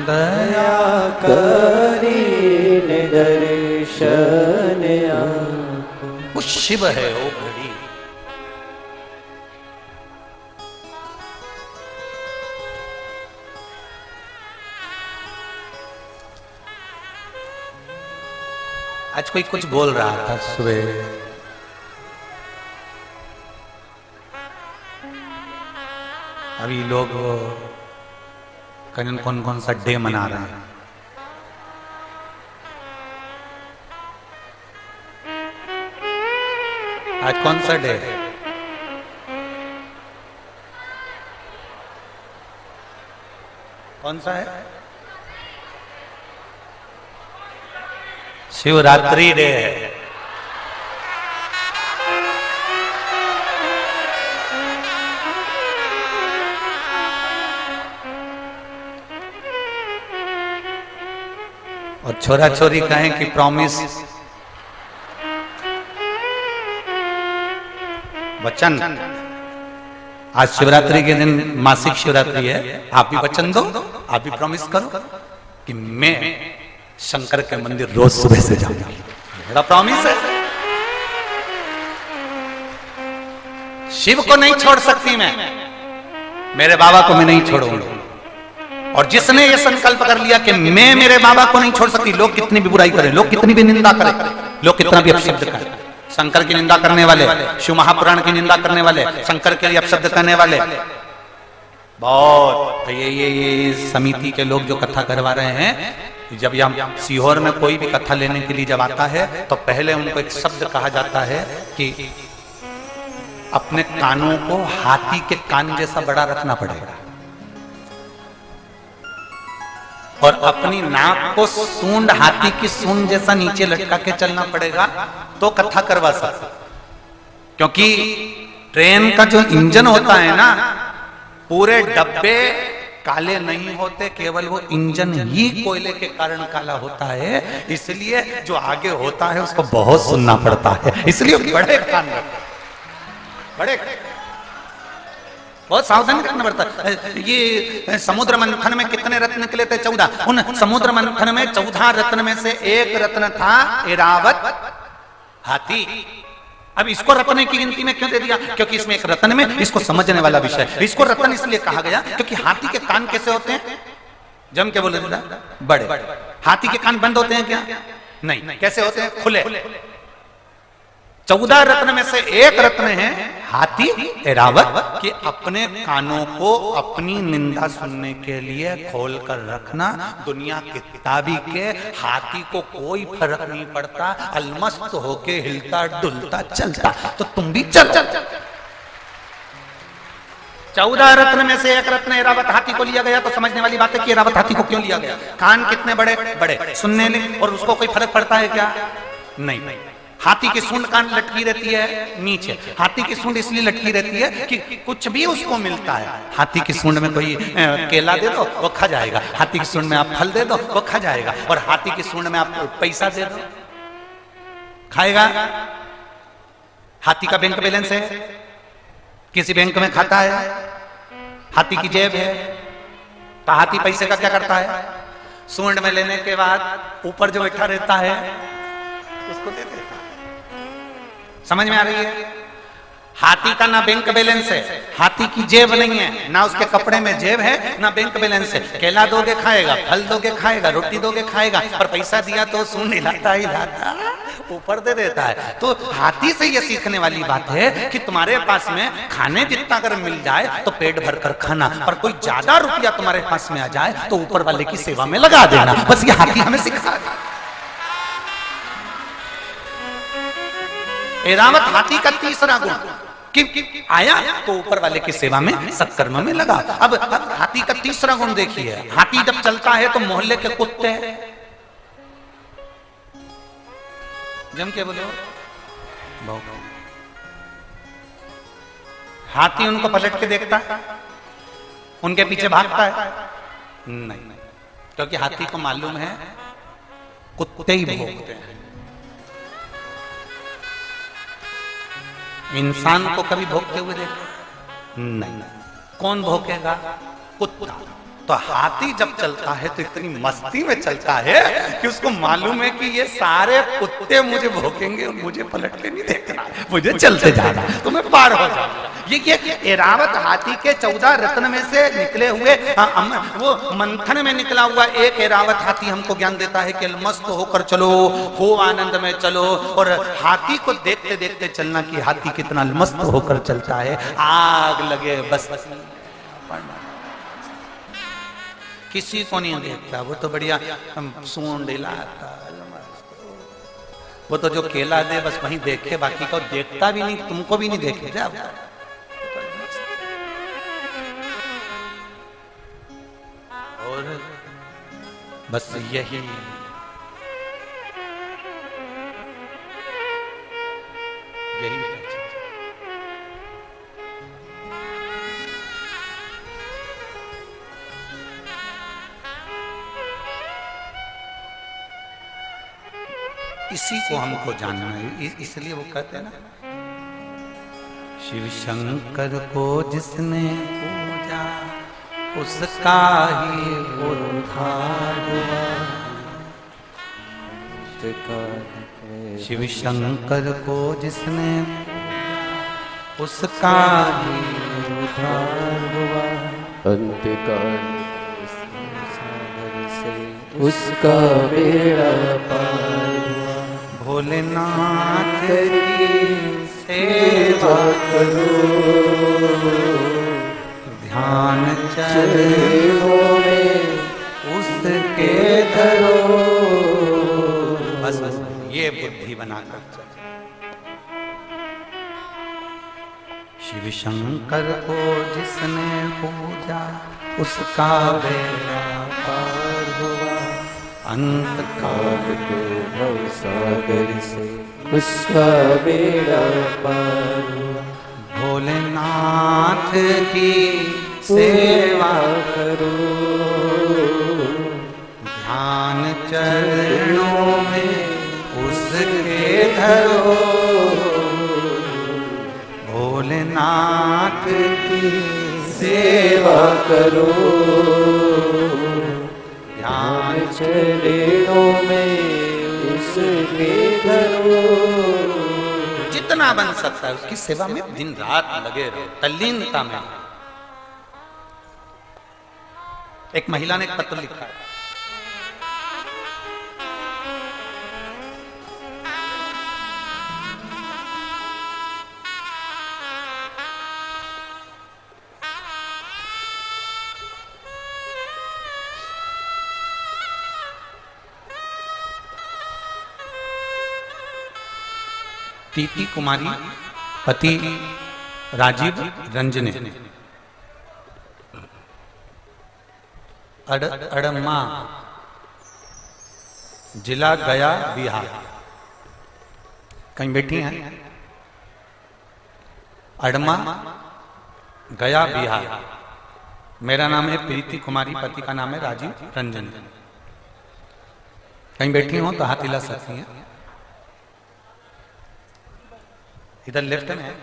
दया करीने दर्शन आपो। वो शिव है वो घड़ी। आज कोई कुछ बोल रहा था सुबह, अभी लोग कौन कौन सा डे मना रहे हैं। आज कौन सा डे है? कौन सा है? शिवरात्रि डे है। और छोरा छोरी कहें कि प्रॉमिस वचन। आज शिवरात्रि के दिन मासिक शिवरात्रि है, आप भी वचन दो, आप भी प्रॉमिस करो कि मैं शंकर के मंदिर रोज सुबह से जाऊंगा। बड़ा प्रॉमिस है। शिव को नहीं छोड़ सकती मैं, मेरे बाबा को मैं नहीं छोड़ूंगा। और जिसने ये संकल्प कर लिया कि मैं मेरे बाबा को नहीं छोड़ सकती, लोग कितनी भी बुराई करें, लोग कितनी भी निंदा करें, लोग कितना भी अपशब्द करें, शंकर की निंदा करने वाले, शिव महापुराण की निंदा करने वाले, शंकर के लिए अपशब्द करने वाले बहुत। ये समिति के लोग जो कथा करवा रहे हैं, जब यहाँ सीहोर में कोई भी कथा लेने के लिए जब आता है तो पहले उनको एक शब्द कहा जाता है कि अपने कानों को हाथी के कान जैसा बड़ा रखना पड़ेगा और अपनी नाक को सूंड हाथी की सूंड जैसा नीचे लटका के चलना पड़ेगा तो कथा करवा सकते। क्योंकि ट्रेन का जो इंजन होता है ना, पूरे डब्बे काले नहीं होते, केवल वो इंजन ही कोयले के कारण काला होता है। इसलिए जो आगे होता है उसको बहुत सुनना पड़ता है, इसलिए बड़े कान रखो, बड़े बहुत सावधानी रखना पड़ता है। ये समुद्र मंथन में कितने रत्न निकले थे? 14। उन समुद्र मंथन में 14 रत्न में से एक रत्न था ऐरावत हाथी। अब इसको रत्न की गिनती में क्यों दे दिया? क्योंकि इसमें एक रत्न में इसको समझने वाला विषय। इसको रत्न इसलिए कहा गया क्योंकि हाथी के कान कैसे होते हैं? जम के बोले बड़े। हाथी के कान बंद होते हैं क्या? नहीं। कैसे होते हैं? खुले। 14 रत्न में से एक रत्न है हाथी ऐरावत, कि अपने कानों को अपनी निंदा सुनने के लिए खोल कर रखना। दुनिया किताबी के हाथी को कोई फर्क नहीं पड़ता, अलमस्त होके हिलता डुलता चलता, तो तुम भी चलो। 14 रत्न में से एक रत्न ऐरावत हाथी को लिया गया। तो समझने वाली बात है कि ऐरावत हाथी को क्यों लिया गया? कान कितने बड़े बड़े, सुनने में, और उसको कोई फर्क पड़ता है क्या? नहीं। हाथी की सूंड कान लटकी रहती है नीचे। हाथी की सूंड इसलिए लटकी रहती है कि कुछ भी उसको मिलता है। हाथी की सूंड में कोई केला दे दो वो खा जाएगा, हाथी की सूंड में आप फल दे दो वो खा जाएगा, और हाथी की सूंड में आप पैसा दे दो खाएगा। हाथी का बैंक बैलेंस है, किसी बैंक में खाता है, हाथी की जेब है, तो हाथी पैसे का क्या करता है? सूंड में लेने के बाद ऊपर जो बैठा रहता है उसको दे देता है। समझ में आ रही है? हाथी का ना बैंक बैलेंस है, हाथी की जेब नहीं है, ना उसके कपड़े में जेब है, ना बैंक बैलेंस है। केला दोगे खाएगा, फल दोगे खाएगा, रोटी दोगे खाएगा, पर पैसा दिया तो सूंड हिलाता ऊपर दे देता है। तो हाथी से ये सीखने वाली बात है कि तुम्हारे पास में खाने जितना अगर मिल जाए तो पेट भर कर खाना, पर कोई ज्यादा रुपया तुम्हारे पास में आ जाए तो ऊपर वाले की सेवा में लगा देना। बस ये हाथी हमें सिखा। ऐरावत हाथी का तीसरा गुण कि आया तो ऊपर वाले की सेवा में सत्कर्म में लगा। अब हाथी का तीसरा गुण देखिए, हाथी जब चलता है तो मोहल्ले के कुत्ते जम के बोलो, हाथी उनको पलट के देखता है, उनके पीछे भागता है? नहीं, क्योंकि हाथी को मालूम है कुत्ते ही भोगते हैं। इंसान को कभी भोगते हुए देखा? नहीं। कौन भोगेगा? कुत्ता। तो हाथी जब चलता है तो इतनी मस्ती में चलता है कि उसको मालूम है कि ये सारे कुत्ते मुझे भोगेंगे, मुझे पलट के नहीं देखना, मुझे चलते जाना, तो मैं पार हो जाऊंगा। ये ऐरावत हाथी के 14 रत्न में से निकले हुए वो मंथन में निकला हुआ एक ऐरावत हाथी हमको ज्ञान देता है कि मस्त होकर चलो, हो आनंद में चलो। और हाथी को देखते देखते चलना कि हाथी कितना मस्त होकर चलता है। आग लगे बस किसी को नहीं देखता, वो तो बढ़िया सूंड हिलाता, वो तो जो केला दे बस वहीं देखे, बाकी को देखता भी नहीं, तुमको भी नहीं देखे जा। और बस यही इसी को हमको जानना है। इसलिए वो कहते हैं ना, शिव शंकर को जिसने पूजा उसका ही उद्धार हुआ। शिव शंकर को जिसने उसका ही उद्धार हुआ। अंतकाल से उसका बेड़ा पार। भोलेनाथ की सेवा करो, ध्यान चरणों में उसके धरो। बस ये बुद्धि बनाकर शिव शंकर को जिसने पूजा उसका बेड़ा पार हुआ। अंत काल के भवसागर से उसका बेड़ा पार हुआ। भोलेनाथ की सेवा करो, ध्यान चरणों में उसके धरो, भोलेनाथ की सेवा करो, ध्यान चरणों में उसके धरो। जितना बन सकता है उसकी सेवा में दिन रात लगे रहो, तल्लीनता में। एक महिला ने एक पत्र लिखा है, टीटी कुमारी पति राजीव रंजने, अड़मा जिला गया बिहार। कहीं बैठी हैं? अड़मा गया बिहार। मेरा नाम है प्रीति कुमारी, पति का नाम है राजीव रंजन। कहीं बैठी हो तो हाथ हिला सकती हैं। इधर लेफ्ट में है।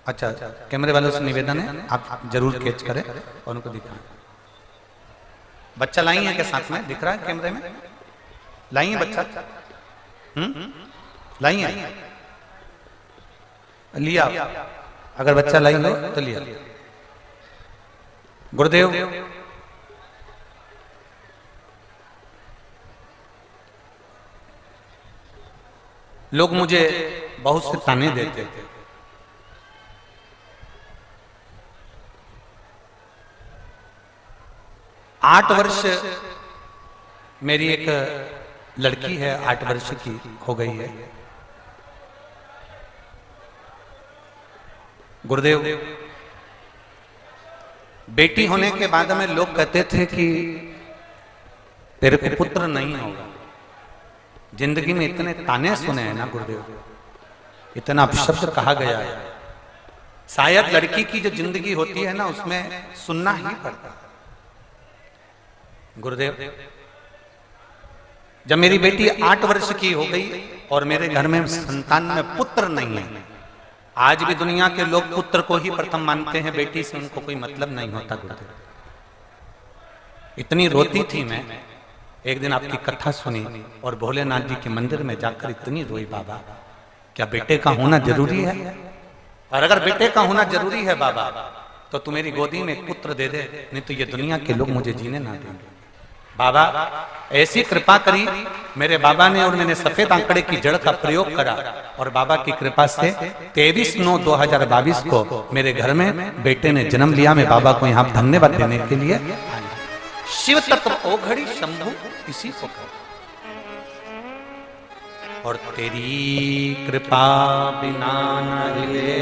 अच्छा, कैमरे वालों से निवेदन है आप जरूर कैच करें और उनको दिखाएं। बच्चा लाई है क्या साथ में? दिख रहा है कैमरे में? लाई है बच्चा? लाई है? लिया? अगर बच्चा लाई हो तो लिया। गुरुदेव लोग मुझे बहुत से ताने देते थे, 8 वर्ष मेरी एक लड़की है, 8 वर्ष की हो गई है। गुरुदेव बेटी होने के बाद में लोग कहते थे कि तेरे को पुत्र नहीं होगा। जिंदगी में इतने ताने सुने हैं ना गुरुदेव, इतना अपशब्द कहा गया है। शायद लड़की की जो जिंदगी होती है ना उसमें सुनना ही पड़ता है। गुरुदेव जब मेरी बेटी 8 वर्ष की हो गई और मेरे घर में संतान में पुत्र नहीं है, आज भी दुनिया के लोग पुत्र को ही प्रथम मानते हैं, बेटी से उनको कोई मतलब नहीं होता। गुरुदेव इतनी रोती थी मैं, एक दिन आपकी कथा सुनी और भोलेनाथ जी के मंदिर में जाकर इतनी रोई, बाबा क्या बेटे का होना जरूरी है? और अगर बेटे का होना जरूरी है बाबा तो तू मेरी गोदी में एक पुत्र दे दे, नहीं तो ये दुनिया के लोग मुझे जीने ना देंगे। बाबा ऐसी कृपा करी मेरे बाबा ने, और मैंने सफेद आंकड़े की जड़ का प्रयोग करा और बाबा की कृपा से 23/9/2022 को मेरे घर में बेटे ने जन्म लिया। मैं बाबा को यहाँ धन्यवाद देने के लिए आया। शिव तत्व ओघड़ी शंभु इसी को कहो, और तेरी कृपा बिना न हिले।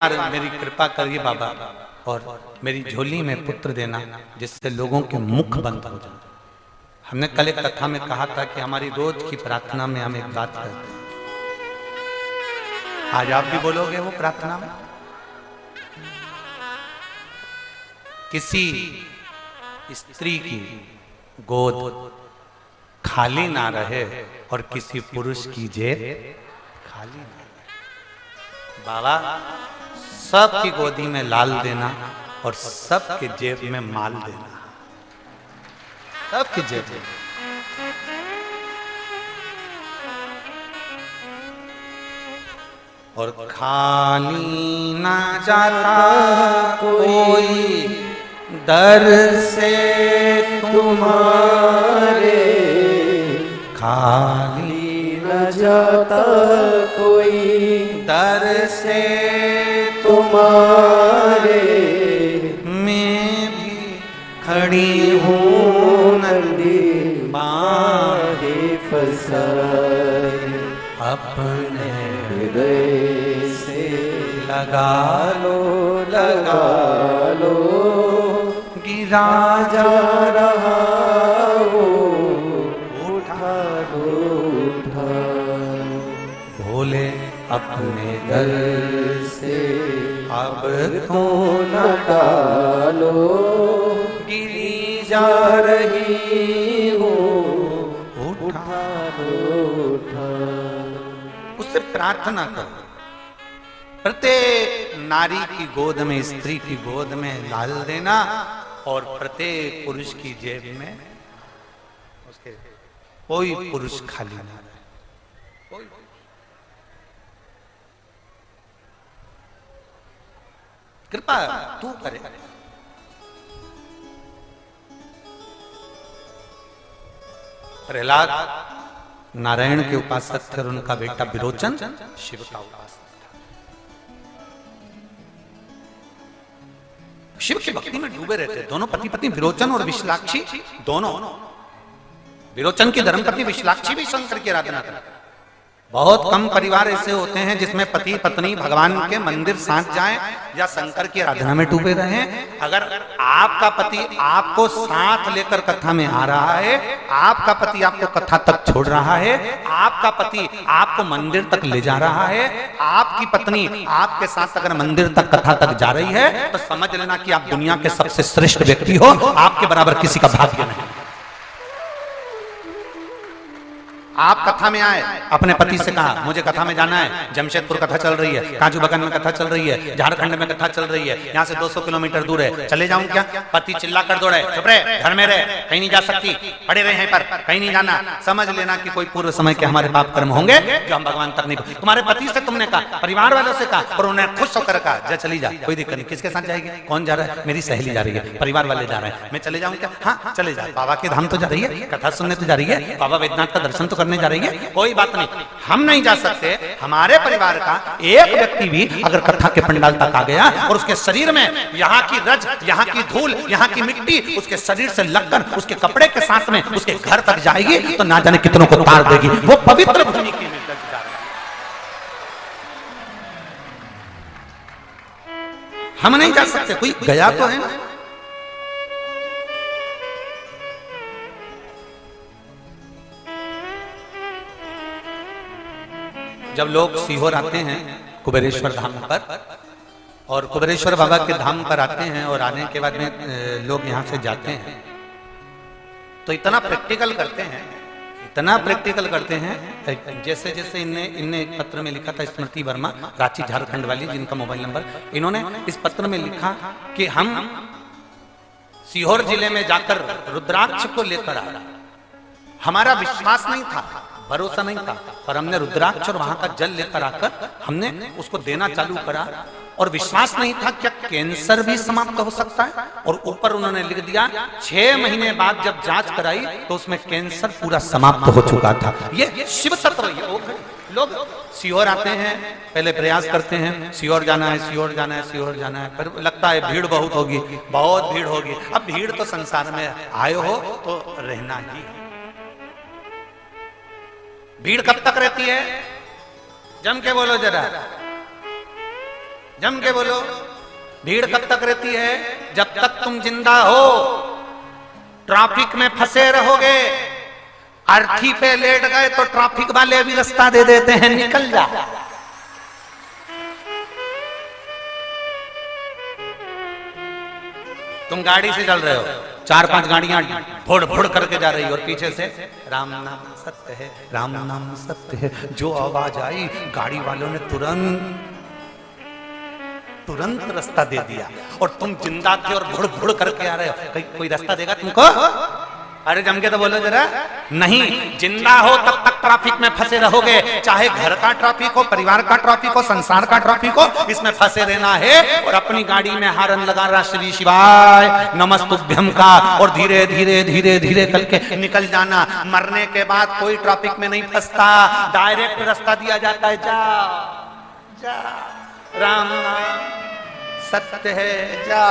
मेरी कृपा करिए बाबा और मेरी झोली में पुत्र देना, जिससे लोगों के मुख बंद हो जाए। हमने कल एक कथा में कहा था कि हमारी रोज की प्रार्थना में हम एक बात करते हैं। आज आप भी बोलोगे वो प्रार्थना में? किसी स्त्री की गोद खाली ना रहे और किसी पुरुष की जेब खाली ना रहे। बाबा सबकी गोदी में लाल देना और सबके जेब में माल देना, सबके जेब में। और खाली ना जाता कोई दर से तुम्हारे, खाली न जाता कोई दर से तुम्हारे, मैं भी खड़ी हूँ नंदी बाहे फसाए, अपने हृदय से लगा लगा लो, गिरा जा रहा हो, उठा लो उठा, भोले अपने दर से अब तो न डालो, गिरी जा रही हो, उठा लो उठा। उससे प्रार्थना करो, प्रत्येक नारी की गोद में, स्त्री की गोद में डाल देना, और प्रत्येक पुरुष की जेब में उसके कोई पुरुष खाली ना रहे। कृपा तू करे। प्रहलाद नारायण के उपासक थे और उनका बेटा विरोचन शिव का उपासक था। शिव की भक्ति में डूबे रहते, दोनों पति पत्नी विरोचन और विशालाक्षी, दोनों। विरोचन की धर्मपत्नी विशालाक्षी भी शंकर की आराधना करते। बहुत कम परिवार ऐसे होते हैं जिसमें पति पत्नी भगवान के मंदिर साथ जाएं या शंकर की आराधना में डूबे रहें। अगर आपका पति आपको साथ लेकर कथा में आ रहा है, आपका पति आपको कथा तक छोड़ रहा है, आपका पति आपको मंदिर तक ले जा रहा है, आपकी पत्नी आपके साथ अगर मंदिर तक कथा तक जा रही है, तो समझ लेना कि आप दुनिया के सबसे श्रेष्ठ व्यक्ति हो, आपके बराबर किसी का भाग्य नहीं। आप कथा में आए, अपने पति से कहा मुझे कथा में जाना है, जमशेदपुर कथा चल रही है, काजू बगन में कथा चल रही है, झारखंड में कथा चल रही है, यहाँ से 200 किलोमीटर दूर है, चले जाऊं क्या? पति चिल्ला कर दौड़े, चुप रहे, घर में रहे, कहीं नहीं जा सकती, पड़े रहे पर, कहीं नहीं जाना। समझ लेना कि कोई पूर्व समय के हमारे पाप कर्म होंगे जो हम भगवान तक नहीं। तुम्हारे पति से तुमने कहा, परिवार वालों से कहा, और उन्हें खुश होकर कहा जा चली जा, कोई दिक्कत नहीं। किसके साथ जाएगी? कौन जा रहा है? मेरी सहेली जा रही है, परिवार वाले जा रहे हैं, मैं चले जाऊं क्या? हाँ चले जा, बाबा के धाम तो जा रही है, कथा सुनने तो जा रही है, बाबा वैद्यनाथ का दर्शन तो करने जा रही है, कोई बात नहीं, हम नहीं जा सकते। हमारे परिवार का एक व्यक्ति भी अगर कथा के पंडाल तक आ गया और उसके शरीर में यहाँ की रज, यहाँ की धूल, यहाँ की मिट्टी उसके शरीर से लगकर उसके कपड़े के साथ में उसके घर तक जाएगी, तो ना जाने कितनों को तार देगी। वो पवित्र भूमि की में जा रही है, हम नहीं जा सकते। कोई गया तो है ना। जब लोग सीहोर आते हैं कुबेरेश्वर धाम पर, और कुबेरेश्वर बाबा के धाम पर आते हैं, और आने के बाद में लोग यहाँ से जाते हैं, तो इतना प्रैक्टिकल करते हैं, इतना प्रैक्टिकल करते हैं। जैसे जैसे इनने एक पत्र में लिखा था, स्मृति वर्मा, रांची झारखंड वाली, जिनका मोबाइल नंबर, इन्होंने इस पत्र में लिखा कि हम सीहोर जिले में जाकर रुद्राक्ष को लेकर आए, हमारा विश्वास नहीं था, भरोसा नहीं था, पर हमने रुद्राक्ष और वहां का जल लेकर आकर हमने उसको देना चालू करा, और विश्वास नहीं था क्या कैंसर भी समाप्त हो सकता है। और ऊपर उन्होंने लिख दिया 6 महीने बाद जब जांच कराई तो उसमें कैंसर पूरा समाप्त हो चुका था। ये शिव तत्व। लोग सीहोर आते हैं, पहले प्रयास करते हैं, सीहोर जाना है, सीहोर जाना है, सीहोर जाना है, पर लगता है भीड़ बहुत होगी, बहुत भीड़ होगी। अब भीड़ तो संसार में आए हो तो रहना ही। भीड़ कब तक रहती है? जम के बोलो जरा, जम के बोलो। भीड़ कब तक रहती है? जब तक तुम जिंदा हो। ट्रैफिक में फंसे रहोगे, अर्थी पे लेट गए तो ट्रैफिक वाले भी रास्ता दे देते हैं, निकल जा। तुम गाड़ी से चल रहे हो, 4-5 गाड़ियां भोड़ भोड़ करके जा रही, और पीछे से राम नाम सत्य है, राम नाम सत्य है, जो आवाज आई गाड़ी वालों ने तुरंत रास्ता दे दिया, और तुम जिंदा थे और भुड़ भुड़ करके आ रहे हो, कोई रास्ता देगा तुमको? अरे जम के तो बोलो जरा। नहीं, जिंदा हो तब तक ट्रैफिक में फंसे रहोगे, चाहे घर का ट्रैफिक हो, परिवार का ट्रैफिक हो, संसार का ट्रैफिक हो, इसमें फंसे रहना है। और अपनी गाड़ी में हारन लगा रहा श्री शिवाय नमस्तुभ्यम का, और धीरे धीरे धीरे धीरे करके निकल जाना। मरने के बाद कोई ट्रैफिक में नहीं फंसता, डायरेक्ट रास्ता दिया जाता है, जा जा, राम नाम सत्य है, जा,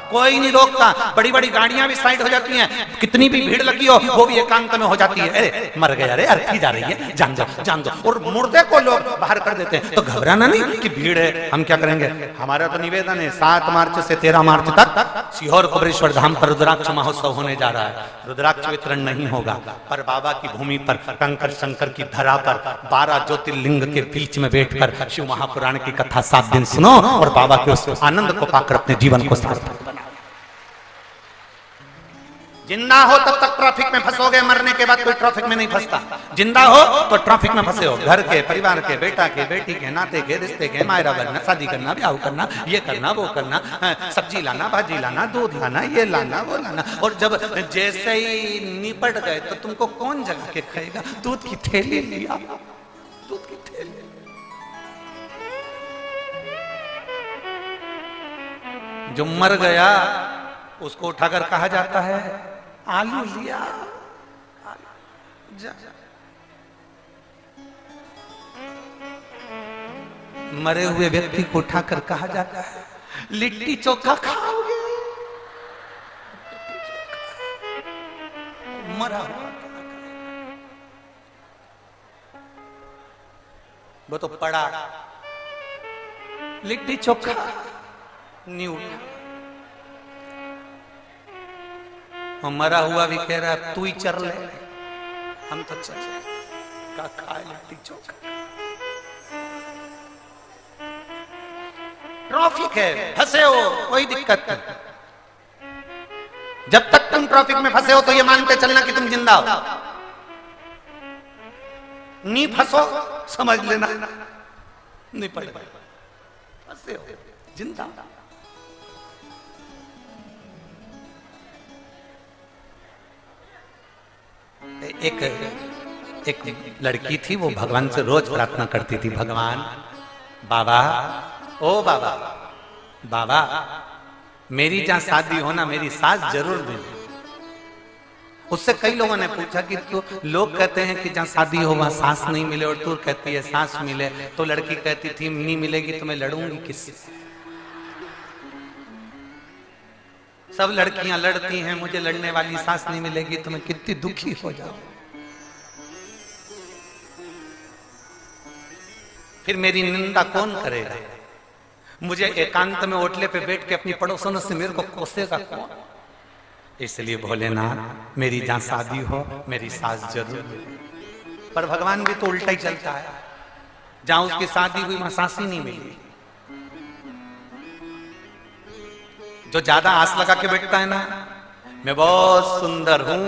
कोई नहीं रोकता। बड़ी बड़ी गाड़ियां भी साइड हो जाती हैं, कितनी भी भीड़ लगी हो वो भी एकांत में हो जाती है। अरे मर गया, अरे अर्थी जा रही है, जान दो जान दो, और मुर्दे को लोग बाहर कर देते हैं। तो घबराना नहीं कि भीड़ है, हम क्या करेंगे। हमारा तो निवेदन है 7 मार्च से 13 मार्च तक सीहोर कुबरेश्वर धाम पर रुद्राक्ष महोत्सव होने जा रहा है। रुद्राक्ष वितरण नहीं होगा, पर बाबा की भूमि पर, कंकर शंकर की धरा पर, 12 ज्योतिर्लिंग के बीच में बैठकर शिव महापुराण की कथा 7 दिन सुनो, और बाबा के उस आनंद को पाकर अपने जीवन को सार्थक बनाओ। जिंदा हो तब तक ट्रैफिक में फंसोगे, मरने के बाद कोई ट्रैफिक में नहीं फंसता। जिंदा हो तो ट्रैफिक में फंसे हो, घर के, परिवार के, बेटा के, बेटी के, नाते के, रिश्ते के, मायरा बनना, शादी करना, ब्याह करना, ये करना, वो करना, सब्जी लाना, भाजी लाना, दूध लाना, ये लाना, वो लाना। और जब जैसे ही निपट गए तो तुमको कौन जगा के खाएगा? दूध की थैली लिया, दूध की थैली। जो मर गया उसको उठाकर कहा जाता है आलू लिया, जा। मरे हुए व्यक्ति को उठाकर कहा जाता है लिट्टी चोखा खाओगे। मरा हुआ वो तो पड़ा, लिट्टी चोखा नहीं उठा। मरा हुआ भी कह रहा है तू ही चर ले, हम तो चल का खाए लिट्टी चोखा। ट्रैफिक है, फंसे हो, कोई दिक्कत नहीं। जब तक तुम ट्रैफिक में फंसे हो तो ये मानते चलना कि तुम जिंदा हो। नहीं फंसो समझ लेना नहीं पड़ेगा, फंसे हो, जिंदा। एक लड़की थी, वो भगवान से रोज प्रार्थना करती थी, भगवान बाबा, ओ बाबा, बाबा मेरी जहां शादी हो ना, मेरी सास जरूर मिले। उससे कई लोगों ने पूछा कि तो लोग कहते हैं कि जहां शादी हो वहां सास नहीं मिले, और तू कहती है सास मिले। तो लड़की कहती थी नहीं मिलेगी तो मैं लड़ूंगी किससे? सब लड़कियां लड़ती हैं, मुझे लड़ने वाली सास नहीं मिलेगी तो मैं कितनी दुखी हो जाऊं। फिर मेरी निंदा कौन करेगा? मुझे एकांत में ओटले पे बैठ के अपनी पड़ोसनों से मेरे को कोसेगा कौन? इसलिए भोलेनाथ मेरी जहां शादी हो मेरी सास जरूर मिले। पर भगवान भी तो उल्टा ही चलता है, जहां उसकी शादी हुई वहां सास ही नहीं मिली। जो ज्यादा आस लगा के बैठता है ना, मैं बहुत सुंदर हूं,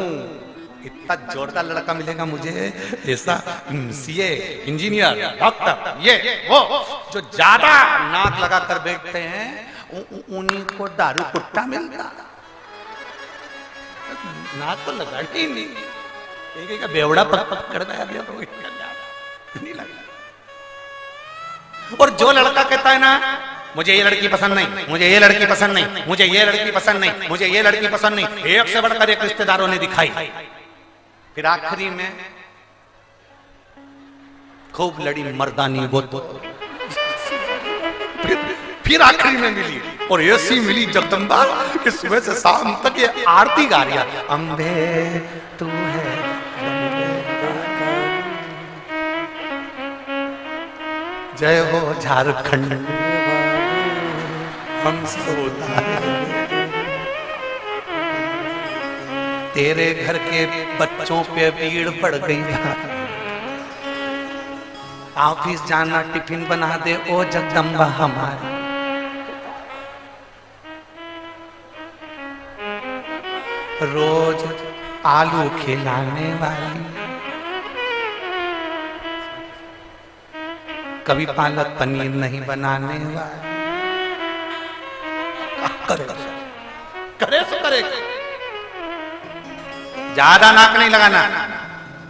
इतना जोरदार लड़का मिलेगा मुझे, ऐसा सीए, इंजीनियर, डॉक्टर, ये वो, जो ज्यादा नाक लगा कर बैठते हैं उन्हीं को दारू कुट्टा मिलता। नाक तो लगा ही नहीं, एक बेवड़ा पकड़ गया तो नहीं लगा। और जो लड़का कहता है ना मुझे ये लड़की पसंद नहीं, मुझे ये लड़की पसंद नहीं, मुझे ये लड़की पसंद नहीं, मुझे ये लड़की पसंद नहीं, एक से बढ़कर एक रिश्तेदारों ने दिखाई, फिर आखिरी में खूब लड़ी मर्दानी वो तो फिर आखिरी में मिली, और ऐसी मिली जगदम्बा कि सुबह से शाम तक ये आरती गा रही है, अम्बे तू है जय हो झारखंड हम तेरे घर के बच्चों पे भीड़ पड़ गई था, ऑफिस जाना टिफिन बना दे ओ जगदम्बा हमारी। रोज आलू खिलाने वाली, कभी पालक पनीर नहीं बनाने वाली, करे करे तो करे, ज्यादा नाक नहीं लगाना।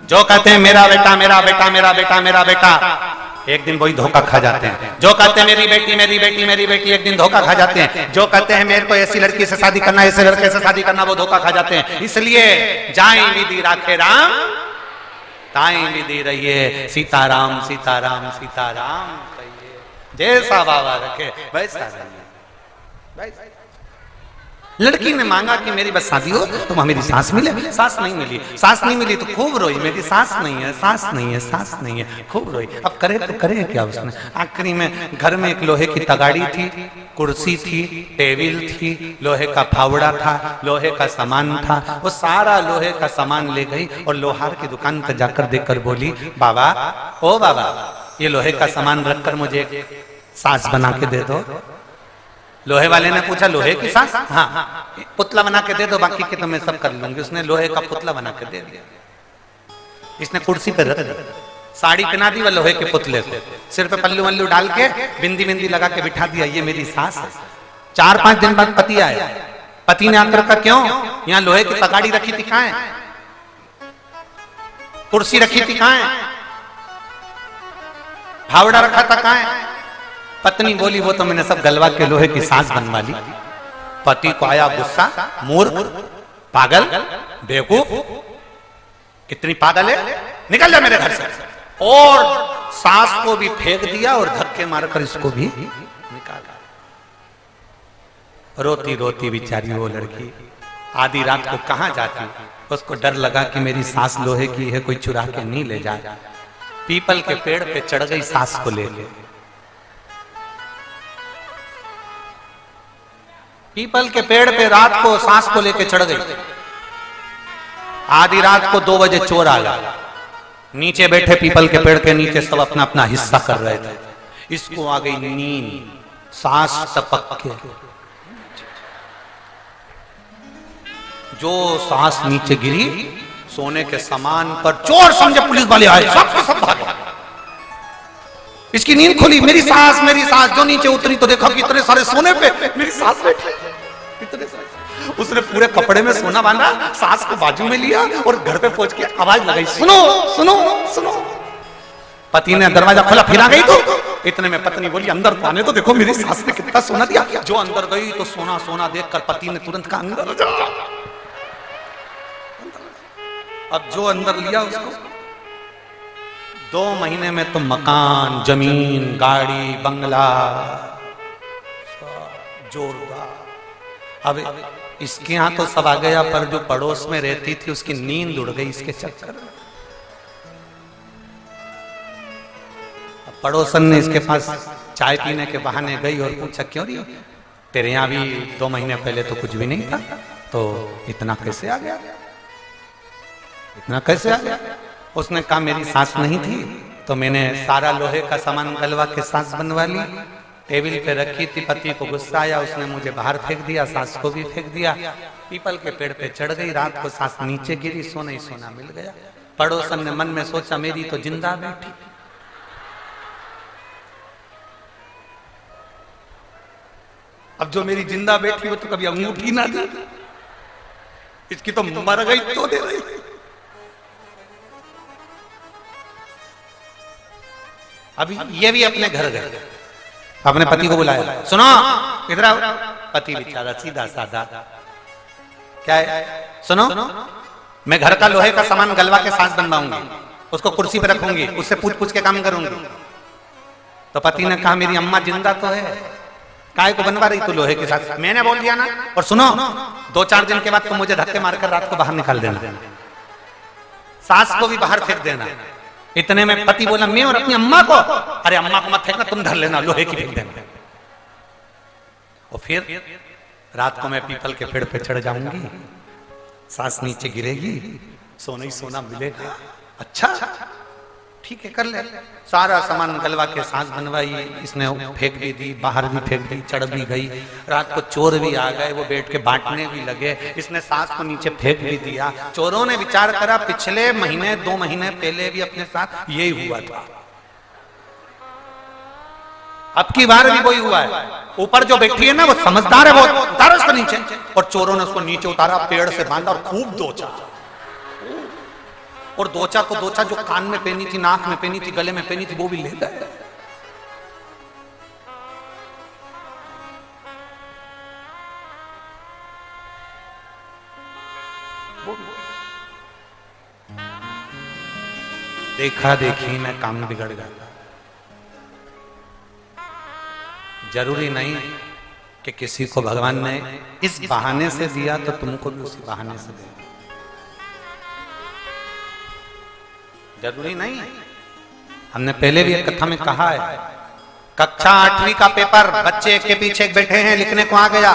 जो कहते हैं मेरा बेटा मेरा बेटा मेरा बेटा मेरा बेटा, एक दिन वही धोखा खा जाते हैं। जो कहते हैं मेरी बेटी मेरी बेटी मेरी बेटी, एक दिन धोखा खा जाते हैं। जो कहते हैं मेरे को ऐसी लड़की से शादी करना ऐसे लड़के से शादी करना, वो धोखा खा जाते हैं। इसलिए जाए विधि राखे राम ताई विधि रहिए, सीताराम सीताराम सीताराम कहिए, जैसा बाबा रखे वैसा रहिए। लड़की ने मांगा कि मेरी बस शादी हो तो मेरी सांस मिले, सांस नहीं मिली, सांस नहीं मिली तो खूब रोई, मेरी सांस नहीं है सांस नहीं है सांस नहीं है, खूब रोई। अब करे तो करे क्या उसने। आखिरी में घर में एक लोहे की तगाड़ी थी, कुर्सी थी, टेबल थी, लोहे का फावड़ा था, लोहे का सामान था। वो सारा लोहे का सामान ले गई और लोहार की दुकान पर जाकर देखकर बोली, बाबा ओ बाबा, ये लोहे का सामान रखकर मुझे सांस बना के दे दो। लोहे वाले ने पूछा लोहे की सांस? हाँ, पुतला बना के दे दो, बाकी के तो मैं सब कर लूंगी। उसने लोहे का पुतला बना के दे दिया। इसने कुर्सी पे रख दिया, साड़ी पहना दी वो लोहे के पुतले को, सिर पे पल्लू वल्लू डाल के बिंदी बिंदी लगा के बिठा दिया, ये मेरी सांस है। 4-5 दिन बाद पति आया। पति ने आकर कहा क्यों, यहाँ लोहे की तगाड़ी रखी थी कहाँ है, कुर्सी रखी थी कहाँ है, फावड़ा रखा था कहाँ है? पत्नी बोली वो तो मैंने सब गलवा के लोहे की सांस बनवा ली। पति को आया गुस्सा, मूर्ख, पागल, बेवकूफ, कितनी पागल है, निकल जा मेरे घर से। और सांस को भी फेंक दिया और धक्के मारकर इसको भी निकाला। रोती रोती बेचारी वो लड़की आधी रात को कहां जाती, उसको डर लगा कि मेरी सांस लोहे की है, कोई चुरा के नहीं ले जाए। पीपल के पेड़ पे चढ़ गई सांस को लेके। पीपल के पेड़ पे रात को सांस को लेके चढ़ गई। आधी रात को 2 बजे चोर आ गया। नीचे बैठे पीपल के पेड़ के नीचे सब अपना अपना हिस्सा कर रहे थे। इसको आ गई नींद, सांस टपक के जो सांस नीचे गिरी, सोने के सामान पर चोर समझे पुलिस वाले आए, सब भागे। इसकी नींद खुली, मेरी सांस जो नीचे उतरी तो देखा कि इतने सारे सोने पे मेरी सांस बैठी, इतने सारे। उसने पूरे कपड़े में सोना बांधा, सांस को बाजू में लिया और घर पे पहुंच के आवाज लगाई, सुनो सुनो सुनो। पति ने दरवाजा खोला, फिर आ गई तो इतने में पत्नी बोली अंदर तो आने तो देखो मेरी सास ने कितना सोना दिया। जो अंदर गई तो सोना सोना देखकर पति ने तुरंत कहा अंदर जा। अब जो अंदर लिया उसको 2 महीने में तो मकान, जमीन, गाड़ी, बंगला जोरदार। अब इसके यहाँ तो सब आ गया, पर जो पड़ोस में रहती थी उसकी नींद उड़ गई इसके चक्कर में। पड़ोसन ने इसके पास चाय पीने के बहाने गई और पूछा क्यों रही, तेरे यहाँ भी 2 महीने पहले तो कुछ भी नहीं था, तो इतना कैसे आ गया, इतना कैसे आ गया? उसने कहा मेरी सांस नहीं थी तो मैंने सारा लोहे का सामान गलवा के सांस बनवा ली, टेबल पे रखी थी। पति को गुस्सा आया, उसने मुझे बाहर फेंक दिया, सांस को भी फेंक दिया। पीपल के पेड़ पे चढ़ गई, रात को सांस नीचे गिरी, सोना ही सोना मिल गया। पड़ोसन ने मन में सोचा मेरी तो जिंदा बैठी। अब जो मेरी जिंदा बैठी वो तो कभी अंगूठी ना दी, इसकी तो मर गई तो दे रही। अभी ये भी अपने घर गए, अपने पति को बुलाया, सुनो इधर आओ। पति बेचारा सीधा साधा, क्या है, सुनो मैं घर का लोहे का सामान गलवा के सांस बनवाऊंगी, उसको कुर्सी पे रखूंगी, उससे पूछ पूछ के काम करूंगी। तो पति ने कहा मेरी अम्मा जिंदा तो है, काय को बनवा रही तू लोहे के साथ? मैंने बोल दिया ना। और सुनो 2-4 दिन के बाद तुम मुझे धक्के मारकर रात को बाहर निकाल देना, सास को भी बाहर फेंक देना। इतने में पति बोला मैं और अपनी अम्मा को, अरे अम्मा को मत फेंकना, तुम धर लेना, लोहे की फेंक देना। और फिर रात को मैं पीपल के पेड़ पे चढ़ जाऊंगी, सांस नीचे गिरेगी, सोना ही सोना मिलेगा। अच्छा ठीक है कर ले। सारा सामान गलवा के सांस बनवाई, इसने फेंक भी दी, बाहर भी फेंक दी, चढ़ भी गई। रात को चोर भी आ गए, वो बैठ के बांटने भी लगे, इसने सांस को नीचे फेंक भी दिया। चोरों ने विचार करा पिछले महीने 2 महीने पहले भी अपने साथ यही हुआ था। अब की बार भी वही हुआ है। ऊपर जो बैठी है ना वो समझदार है, वो उतारा उसको नीचे, और चोरों ने उसको नीचे उतारा, पेड़ से बांधा और खूब दोचा। और दोचा तो दोचा, जो कान में पहनी थी, नाक में पहनी थी, गले में पहनी थी, वो भी ले गए। देखा देखी में काम बिगड़ गया। जरूरी नहीं कि किसी को भगवान ने इस बहाने से दिया तो तुमको भी उसी बहाने से दे, जरूरी नहीं। हमने पहले भी एक कथा में कहा है, कक्षा 8वीं का पेपर, बच्चे एक के पीछे एक बैठे हैं, लिखने को आ गया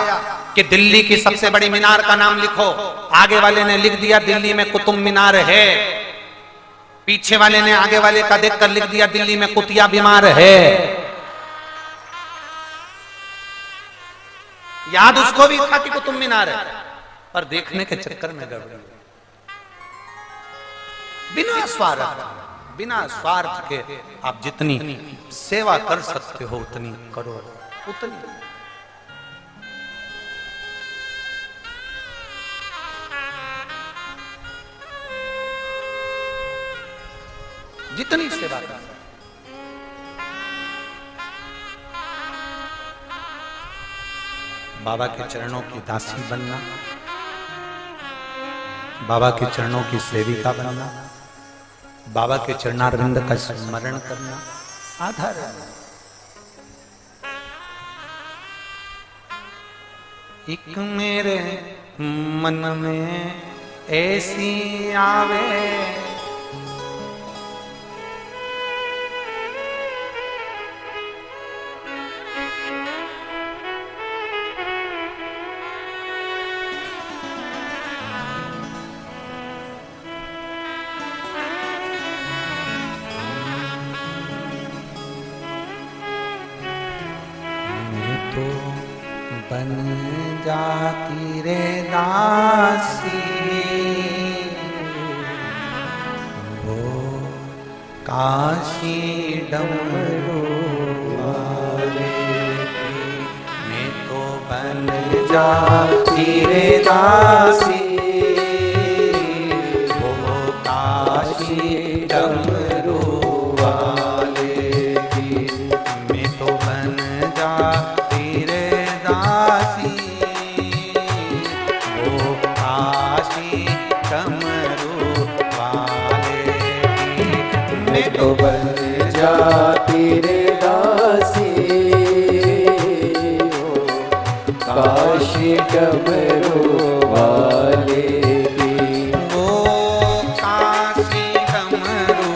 कि दिल्ली की सबसे बड़ी मीनार का नाम लिखो। आगे वाले ने लिख दिया दिल्ली में कुतुब मीनार है, पीछे वाले ने आगे वाले का देखकर लिख दिया दिल्ली में कुतिया बीमार है। याद उसको भी था कि कुतुब मीनार है, पर देखने के चक्कर में गड़बड़। बिना स्वार्थ के आप जितनी सेवा कर सकते हो उतनी करो, उतनी। जितनी सेवा कर, बाबा के चरणों की दासी बनना, बाबा के चरणों की सेविका बनना, बाबा के चरणारविंद का स्मरण करना साधारण। एक मेरे मन में ऐसी आवे, बन जाती रे दासी, वो काशी डमरू वाले की। मैं तो बन जाती रे दासी, वो काशी डमरू वाले की। मैं तो बन जाती रे दासी, वो काशी डमरू वाले की। मैं तो बन जाती रे दासी, काशी डमरू वाले की। वो काशी डमरू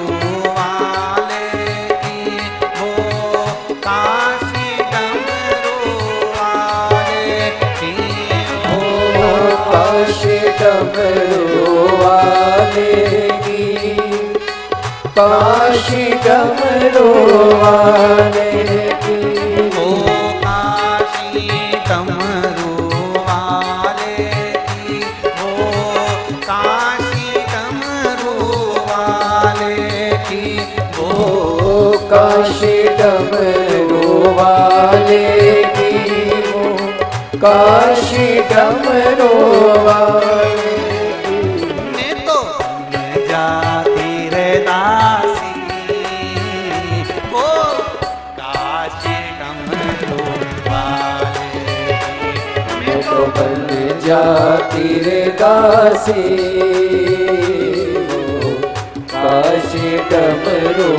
वाले की, वो काशी डमरू वाले की। ओ काशी डमरू वाले की, काशी डमरू वाले की। ओ काशी डमरू वाले की, वो काशी डमरू वाले की। ओ काशी डमरू वाले की, वो काशी डमरू वाले की। मैं तो बन जाती रे दासी, वो काशी डमरू वाले की। मैं तो बन जाती रे दासी, वो काशी डमरू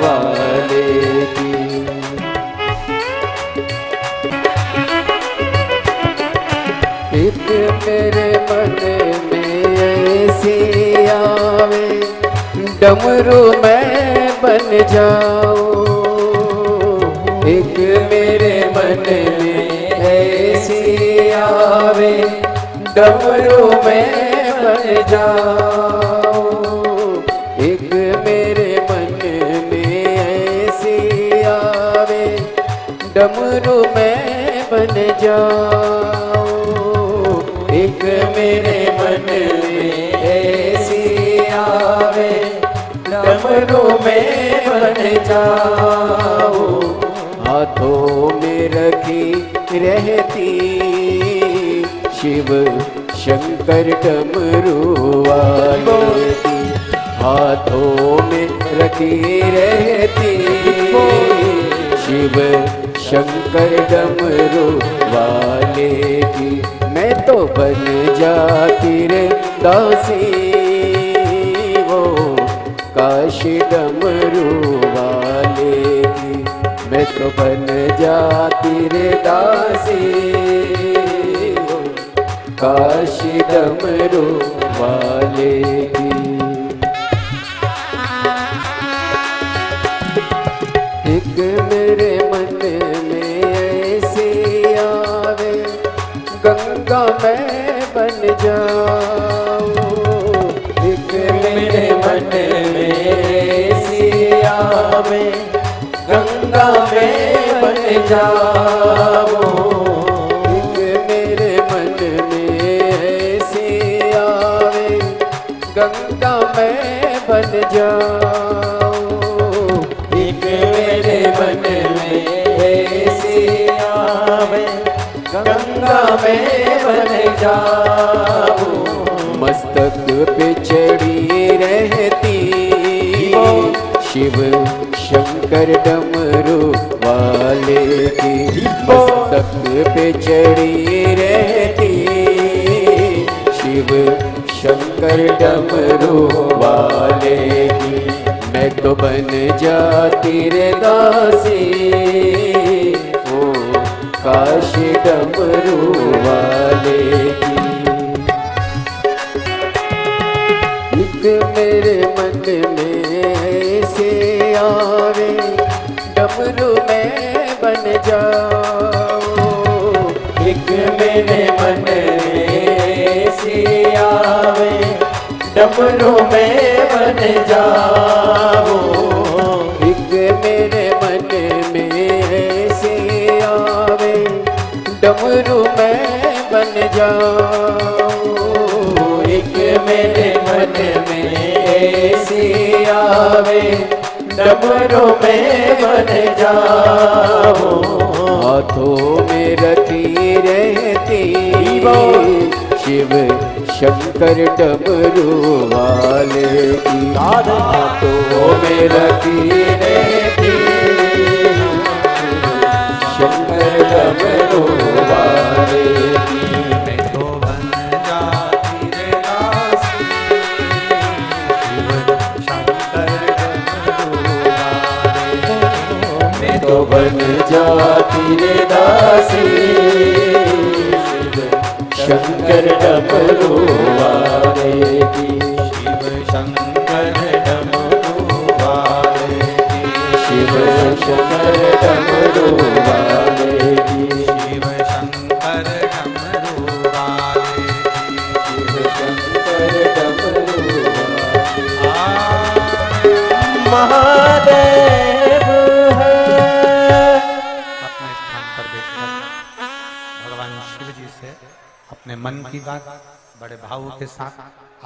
वाले की। एक मेरे मन में ऐसी आवे, डमरू मैं बन जाऊं। एक मेरे मन में ऐसी आवे, डमरू मैं बन जाऊं। एक मेरे मन में ऐसी आवे, डमरू मैं बन जाऊं। एक मेरे मन में ऐसी आवे, डमरू मैं बन जाऊं। हाथों में रखी रहती शिव शंकर डमरू वाले की, हाथों में रखी रहती शिव शंकर डमरू वाले की। मैं तो बन जाती रे दासी वो काशी डमरू वाले की, मैं तो बन जाती रे दासी वो काशी डमरू वाले की। एक मेरे मन में ऐसे आवे गंगा मैं बन जाऊं, एक मेरे मन में ऐसे आवे गंगा मैं बन जाऊं, एक मेरे मन में ऐसे आवे गंगा मैं बन जाऊं, एक मेरे मन में ऐसे आवे गंगा में बन जाऊं। मस्तक पे चढ़ी रहती शिव शंकर डमरू वाले की, मस्तक पे चढ़ी रहती शिव शंकर डमरू वाले की। मैं तो बन जाती रे दासी ओ काशी डमरू वाले की। एक मेरे मन में ऐसे आवे डमरू मैं बन जाऊं, एक मेरे मन में ऐसे आवे डमरू मैं बन जाऊं, एक मेरे मन में ऐसे आवे डमरू मैं बन जाऊं, एक मेरे मन में ऐसे आवे डमरू मैं बन जाऊं। हाथों में रखी रहती शिव शंकर डमरू वाले की, हाथों में रखी रहती शंकर डमरू वाले की। मैं तो बन जाती रे दासी शिव शंकर डमरू वाले, मैं तो बन जाती रे दासी शंकर डमरू वाले की, शिव शंकर डमरू वाले की, शिव शंकर डमरू वाले की, शिव शंकर डमरू वाले की, शिव शंकर डमरू वाले। महादेव है। अपने स्थान पर बैठकर भगवान शिव जी से अपने मन की बात बड़े भाव के साथ,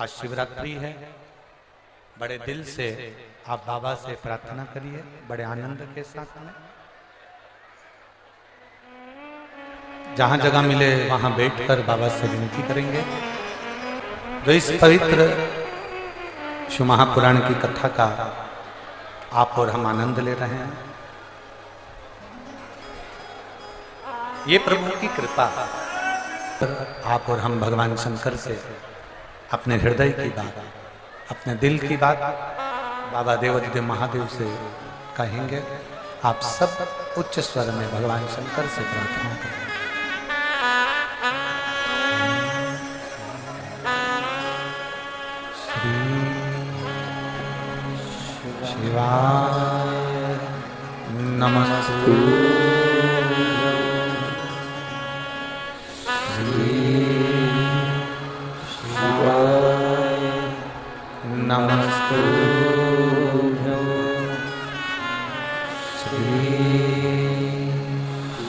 आज शिवरात्रि है, बड़े दिल से आप बाबा से प्रार्थना करिए, बड़े आनंद के साथ में। जहां जगह मिले वहां बैठकर बाबा से विनती करेंगे। जो इस पवित्र शिव महापुराण की कथा का आप और हम आनंद ले रहे हैं, ये प्रभु की कृपा। आप और हम भगवान शंकर से अपने हृदय की बात, अपने दिल की बात बाबा देवाधिदेव महादेव से कहेंगे। आप सब उच्च स्वर में भगवान शंकर से प्रार्थना करें। श्री शिवाय नमस्तु। नमस्तु श्री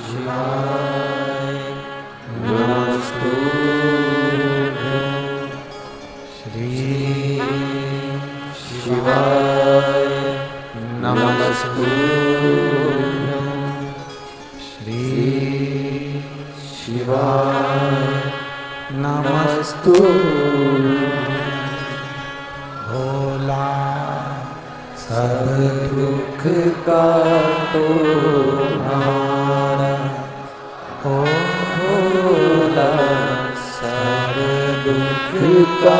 शिवाय नमस्तु श्री शिवाय नमस्तु श्री शिवाय नमस्तु भोला सब दुख का तुम्हारा ओ भोला सब दुख का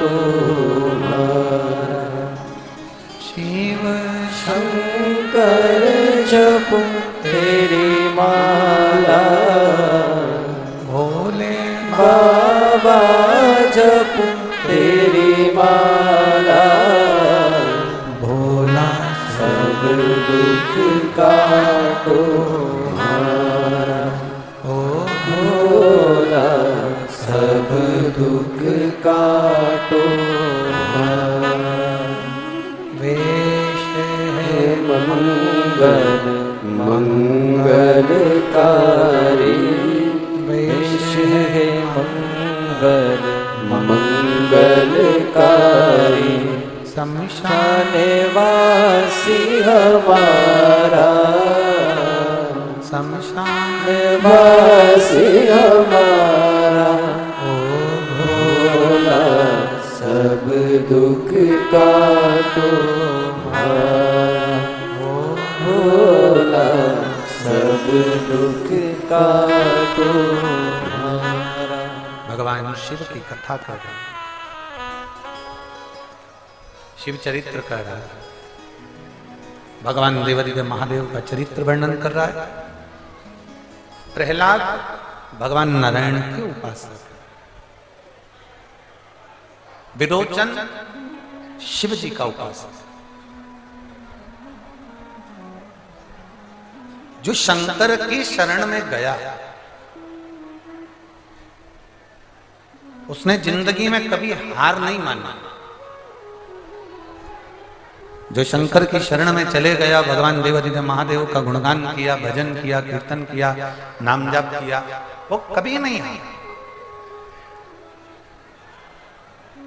तुम्हारा शिव शंकर जपूं तेरी माला भोले बाबा जपूं तेरी माला भोला सब दुख का तुम्हारा ओ भोला सब दुख का तुम्हारा वेश है मंगल मंगलकारी वेश है मंगल मंगलकारी शमशान वासी हमारा शमशान वासी हमारा ओ भोला सब दुख का तुम्हारा भोला सब दुख का तुम्हारा। भगवान शिव की कथा कर रहे हैं, शिव चरित्र कर रहा है, भगवान देवादिदेव महादेव का चरित्र वर्णन कर रहा है। प्रहलाद भगवान नारायण के उपासक, विरोचन शिव जी का उपासक, जो शंकर की शरण में गया उसने जिंदगी में कभी हार नहीं माना। जो शंकर की शरण में चले गया, भगवान देवादिदेव महादेव का गुणगान किया, भजन किया, कीर्तन किया, नाम जाप किया, वो कभी नहीं हारा।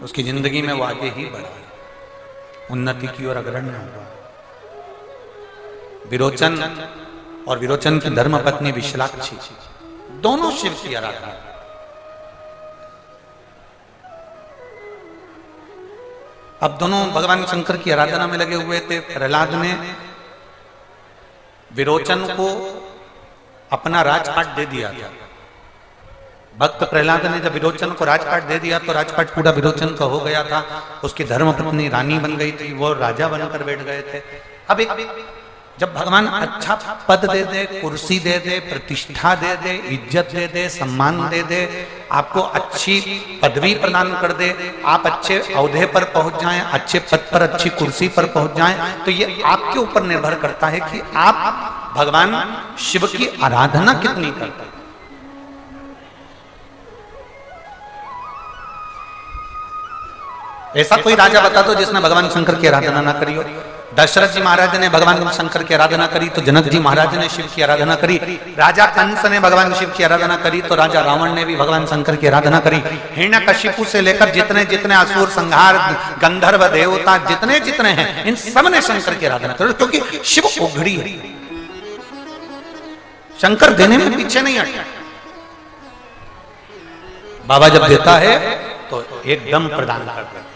उसकी जिंदगी में वो आगे ही बढ़ा, उन्नति की ओर अग्रणी हुआ। विरोचन और विरोचन की धर्मपत्नी विशालाक्षी दोनों शिव की आराधना। अब दोनों भगवान शंकर की आराधना में लगे हुए थे। प्रहलाद ने विरोचन को अपना राजपाट दे दिया था। भक्त प्रहलाद ने जब विरोचन को राजपाट दे दिया तो राजपाट पूरा विरोचन का हो गया था। उसकी धर्मपत्नी रानी बन गई थी, वो राजा बनकर बैठ गए थे। अब जब भगवान अच्छा पद दे दे, कुर्सी दे दे, प्रतिष्ठा दे दे, इज्जत दे दे, सम्मान दे दे, आपको अच्छी पदवी प्रदान कर दे, आप अच्छे औहदे पर पहुंच जाएं, अच्छे पद पर, अच्छी कुर्सी पर पहुंच जाएं, तो ये आपके ऊपर निर्भर करता है कि आप भगवान शिव की आराधना कितनी करते हैं। ऐसा कोई राजा बता दो जिसने भगवान शंकर की आराधना ना करी हो। दशरथ जी महाराज ने भगवान शंकर की आराधना करी तो जनक जी महाराज ने शिव की आराधना करी। राजा कंस ने भगवान शिव की आराधना करी तो राजा रावण ने भी भगवान शंकर की आराधना करी। हिरण्यकशिपु से लेकर जितने जितने असुर संहार, गंधर्व देवता जितने जितने हैं, इन सब ने शंकर की आराधना करी, क्योंकि शिव उघड़ी है। शंकर देने में पीछे नहीं हटता। बाबा जब देता है तो एकदम प्रदान करता है।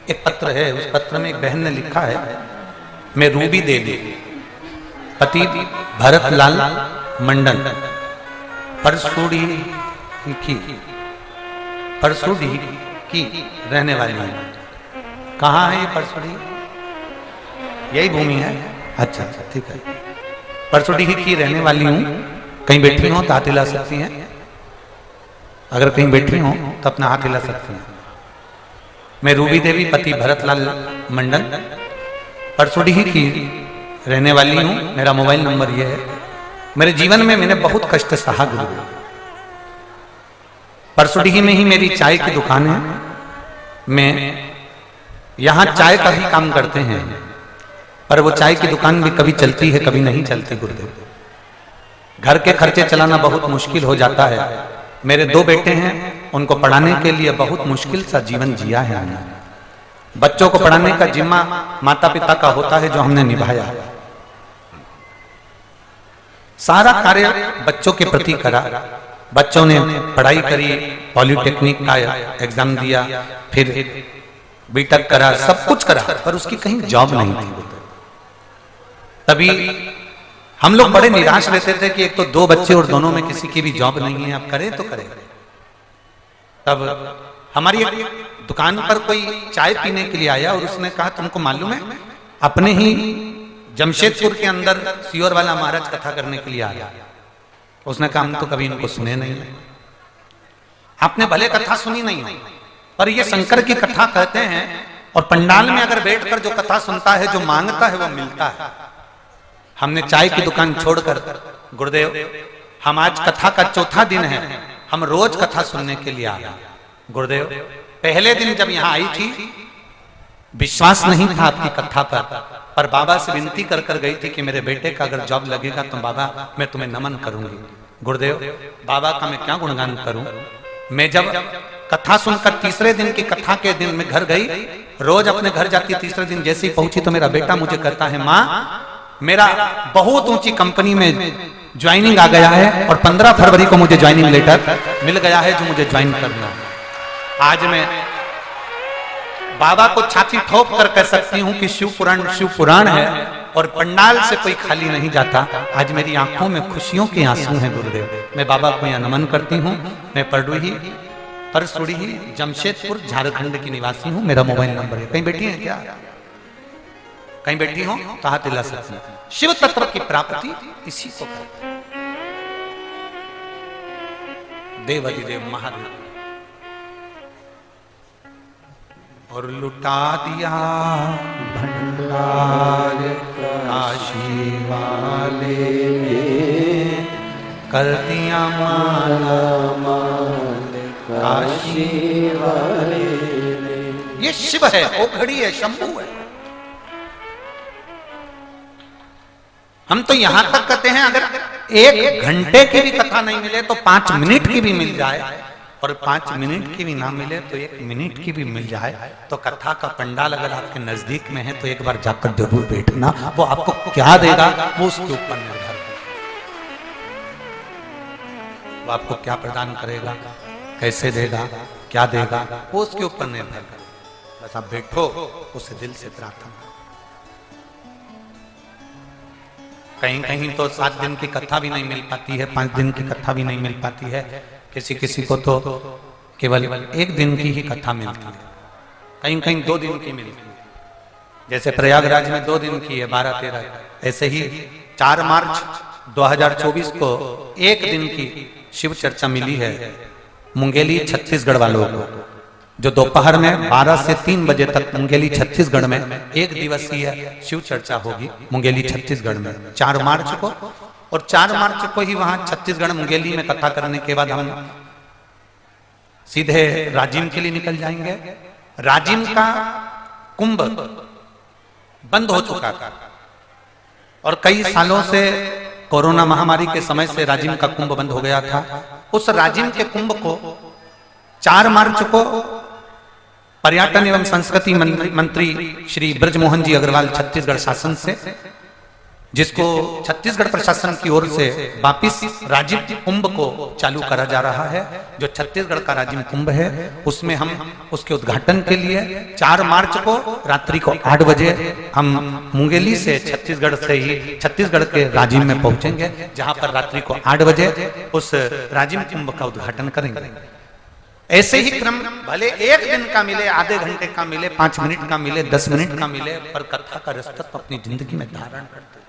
एक पत्र है, उस पत्र में एक बहन ने लिखा है, मैं रूबी देवी, पति भरतलाल मंडन, परसुड़ी की रहने वाली है। कहाँ है ये परसुड़ी? यही भूमि है। अच्छा ठीक है। परसुड़ी की रहने वाली हूँ। कहीं बैठी हो तो हाथ हिला सकती हैं। अगर कहीं बैठी हो तो अपना हाथ हिला सकती हैं। मैं रूबी देवी, पति भरतलाल मंडल, परसुड़ी की रहने वाली हूँ। मेरा मोबाइल नंबर ये है। मेरे जीवन में मैंने बहुत कष्ट सहा गुरु। परसुड़ी में ही मेरी चाय की दुकान है। मैं यहाँ चाय का ही काम करते हैं, पर वो चाय की दुकान भी कभी चलती है कभी नहीं चलती गुरुदेव। घर के खर्चे चलाना बहुत मुश्किल हो जाता है। मेरे 2 बेटे हैं, उनको पढ़ाने के लिए बहुत मुश्किल सा जीवन जिया है हमने। बच्चों को पढ़ाने का जिम्मा माता पिता का होता है, जो हमने निभाया। सारा कार्य बच्चों के प्रति करा। बच्चों ने पढ़ाई करी, पॉलिटेक्निक का एग्जाम दिया, फिर बीटेक करा, सब कुछ करा, पर उसकी कहीं जॉब नहीं थी। तभी हम लोग बड़े निराश रहते थे कि एक तो 2 बच्चे और दोनों में किसी की भी जॉब नहीं है, अब करे तो करे। तब हमारी एक दुकान पर कोई चाय पीने के लिए आया और उसने कहा, तुमको मालूम है अपने ही जमशेदपुर के अंदर सियोर वाला महाराज कथा करने के लिए आया। उसने कहा, हम तो कभी इनको सुने नहीं, आपने भले कथा सुनी नहीं है, पर ये शंकर की कथा कहते हैं, और पंडाल में अगर बैठकर जो कथा सुनता है, जो मांगता है वो मिलता है। हमने चाय की दुकान छोड़कर, गुरुदेव हम आज कथा का 4था दिन है, हम रोज कथा सुनने के लिए आए। गुरुदेव पहले दिन जब यहाँ आई थी विश्वास नहीं था आपकी कथा पर बाबा से विनती कर कर गई थी कि मेरे बेटे का अगर जॉब लगेगा तो बाबा मैं तुम्हें नमन करूंगी। गुरुदेव बाबा का मैं क्या गुणगान करूं। मैं जब कथा सुनकर तीसरे दिन की कथा के दिन में घर गई, रोज अपने घर जाती, तीसरे दिन जैसे ही पहुंची तो मेरा बेटा मुझे कहता है, माँ मेरा बहुत ऊंची कंपनी में ज्वाइनिंग आ गया है और 15 फरवरी को मुझे ज्वाइनिंग लेटर मिल गया है जो मुझे ज्वाइन करना है। आज मैं बाबा को छाती ठोक कर कह सकती हूँ कि शिव पुराण है और पंडाल से कोई खाली नहीं जाता। आज मेरी आंखों में खुशियों के आंसू हैं गुरुदेव। मैं बाबा को यहाँ नमन करती हूँ। मैं परसुड़ी जमशेदपुर झारखंड की निवासी हूँ। मेरा मोबाइल नंबर है। कहीं बैठी है क्या? कहीं बैठी हो तो हाथ हिला सकते हैं। शिव तत्व की प्राप्ति इसी को कहते हैं। देवाधिदेव महादेव और लुटा दिया भंडार काशी वाले ने, कर दिया माला माल काशी वाले ने। ये शिव है, ओखड़ी है, शंभू है। हम तो यहां तक कहते हैं अगर 1 घंटे की भी कथा नहीं मिले तो 5 मिनट की भी मिल जाए, और 5 मिनट की भी ना मिले तो 1 मिनट की भी मिल जाए, तो कथा का पंडाल अगर आपके नजदीक में है तो एक बार जाकर जरूर बैठना। वो आपको क्या देगा वो उसके ऊपर निर्भर है। वो आपको क्या प्रदान करेगा, कैसे देगा, क्या देगा, वो उसके ऊपर निर्भर है। बस आप बैठो, उसे दिल से प्रार्थना। कहीं कहीं तो 7 दिन की कथा भी नहीं मिल पाती है, 5 दिन की कथा भी नहीं मिल पाती है। किसी किसी को तो केवल 1 दिन की ही कथा मिलती है, कहीं कहीं 2 दिन की मिलती है। जैसे प्रयागराज में 2 दिन की है, 12-13। ऐसे ही 4 मार्च 2024 को 1 दिन की शिव चर्चा मिली है मुंगेली छत्तीसगढ़ वालों को, जो दोपहर में 12 से 3 बजे तक मुंगेली छत्तीसगढ़ में 1 दिवसीय शिव चर्चा होगी मुंगेली छत्तीसगढ़ में 4 मार्च को। और 4 मार्च को ही वहां छत्तीसगढ़ मुंगेली में कथा करने के बाद हम सीधे राजिम के लिए निकल जाएंगे। राजिम का कुंभ बंद हो चुका था और कई सालों से कोरोना महामारी के समय से राजिम का कुंभ बंद हो गया था। उस राजिम के कुंभ को 4 मार्च को पर्यटन एवं संस्कृति मंत्री श्री ब्रजमोहन जी अग्रवाल छत्तीसगढ़ शासन से, जिसको छत्तीसगढ़ प्रशासन की ओर से वापिस राजिम कुंभ को चालू करा जा रहा है, जो छत्तीसगढ़ का राजिम कुंभ है, उसमें हम उसके उद्घाटन के लिए 4 मार्च को रात्रि को 8 बजे हम मुंगेली से छत्तीसगढ़ से ही छत्तीसगढ़ के राजिम में पहुंचेंगे, जहां पर रात्रि को 8 बजे उस राजिम कुंभ का उद्घाटन करेंगे। ऐसे ही क्रम भले 1 दिन का मिले, आधे घंटे का मिले, 5 मिनट का मिले, 10 मिनट का मिले, पर कथा का रसतत्व अपनी जिंदगी में धारण करते,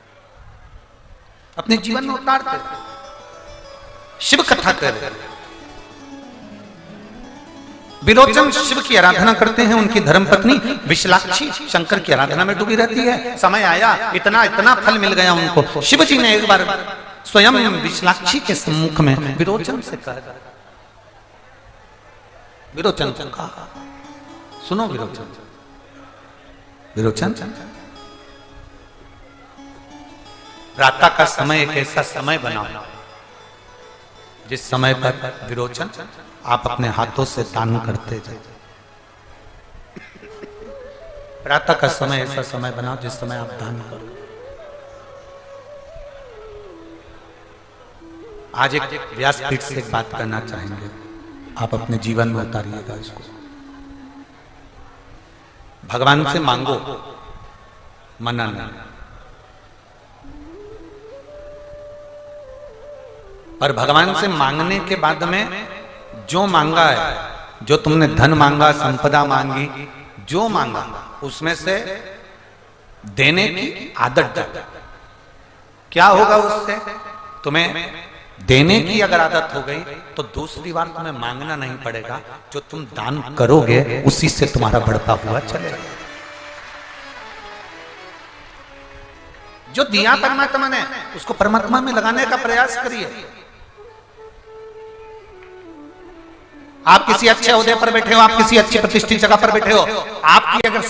अपने जीवन में उतारते, शिव कथा कर। विरोचन शिव की आराधना करते हैं, उनकी धर्मपत्नी विशालाक्षी शंकर की आराधना में डूबी रहती है। समय आया, इतना फल मिल गया उनको। शिव जी ने एक बार स्वयं विशालाक्षी के सम्मुख में विरोचन से कहा, विरोचन को कहा, सुनो विरोचन, विरोचन प्रातः का समय एक ऐसा समय बनाओ जिस समय पर विरोचन आप अपने हाथों से दान करते जाए। प्रातः का समय ऐसा समय बनाओ जिस समय आप दान करो। आज एक व्यासपीठ से एक बात करना चाहेंगे, आप अपने जीवन में उतारिएगा इसको। भगवान से मांगो, मना नहीं, पर भगवान से मांगने के बाद में जो मांगा है, जो तुमने धन मांगा, संपदा मांगी, जो मांगा उसमें से देने की आदत डालो। क्या होगा उससे? तुम्हें देने की अगर आदत हो गई तो दूसरी बार तुम्हें मांगना नहीं पड़ेगा। जो तुम दान करोगे उसी से तुम्हारा बढ़ता हुआ चलेगा। जो दिया परमात्मा ने उसको परमात्मा में लगाने का प्रयास करिए। आप किसी अच्छे ओहदे पर बैठे हो, आप किसी अच्छी प्रतिष्ठित जगह पर बैठे हो, आपकी अगर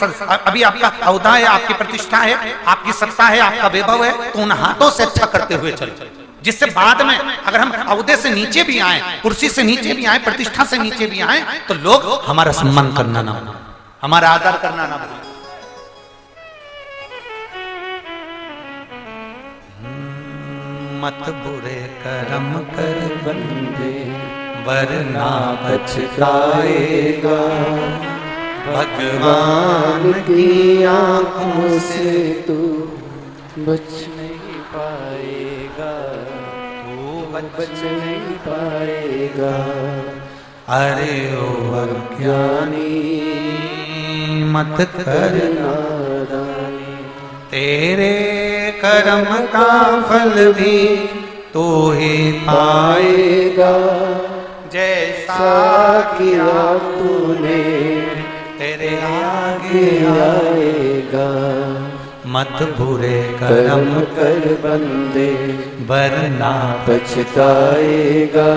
अभी आपका ओहदा है, आपकी प्रतिष्ठा है, आपकी सत्ता है, आपका वैभव है, तो उन हाथों से अच्छा करते हुए चलो, जिससे बाद में अगर हम ओहदे से नीचे भी आए, कुर्सी से नीचे भी आए, प्रतिष्ठा से नीचे भी आए, तो लोग हमारा सम्मान करना ना भूलें, हमारा आदर करना ना भूलें। मत बुरे कर्म कर बंदे वरना पछताएगा, भगवान की आंखों से तू बच नहीं पाएगा, तू बच नहीं पाएगा। अरे ओ अज्ञानी मत कर नादानी, तेरे कर्म का फल भी तू ही पाएगा। जैसा किया तूने तेरे आगे आएगा। मत बुरे कर्म कर बंदे वरना पछताएगा,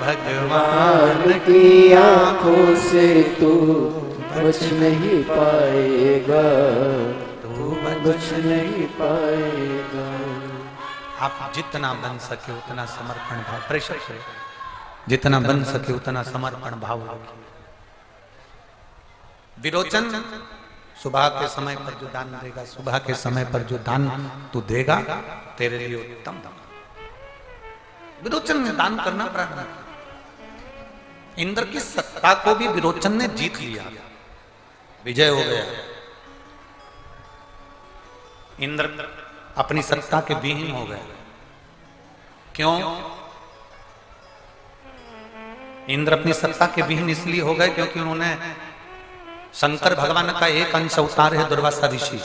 भगवान की आंखों से तू बच नहीं पाएगा, तू बच नहीं पाएगा। आप जितना बन सके उतना समर्पण भाव, प्रेशर करें, जितना बन सके उतना समर्पण भाव रखिए। विरोचन, सुबह के समय पर जो दान देगा, सुबह के समय पर जो दान तू देगा तेरे लिए उत्तम। विरोचन ने दान करना प्रारंभ किया। इंद्र की सत्ता को भी विरोचन ने जीत लिया, विजय हो गया। इंद्र अपनी सत्ता के विहीन हो गए। क्यों? इंद्र अपनी सत्ता के विहीन इसलिए हो गए क्योंकि उन्होंने, शंकर भगवान का एक अंश अवतार है दुर्वासा ऋषि,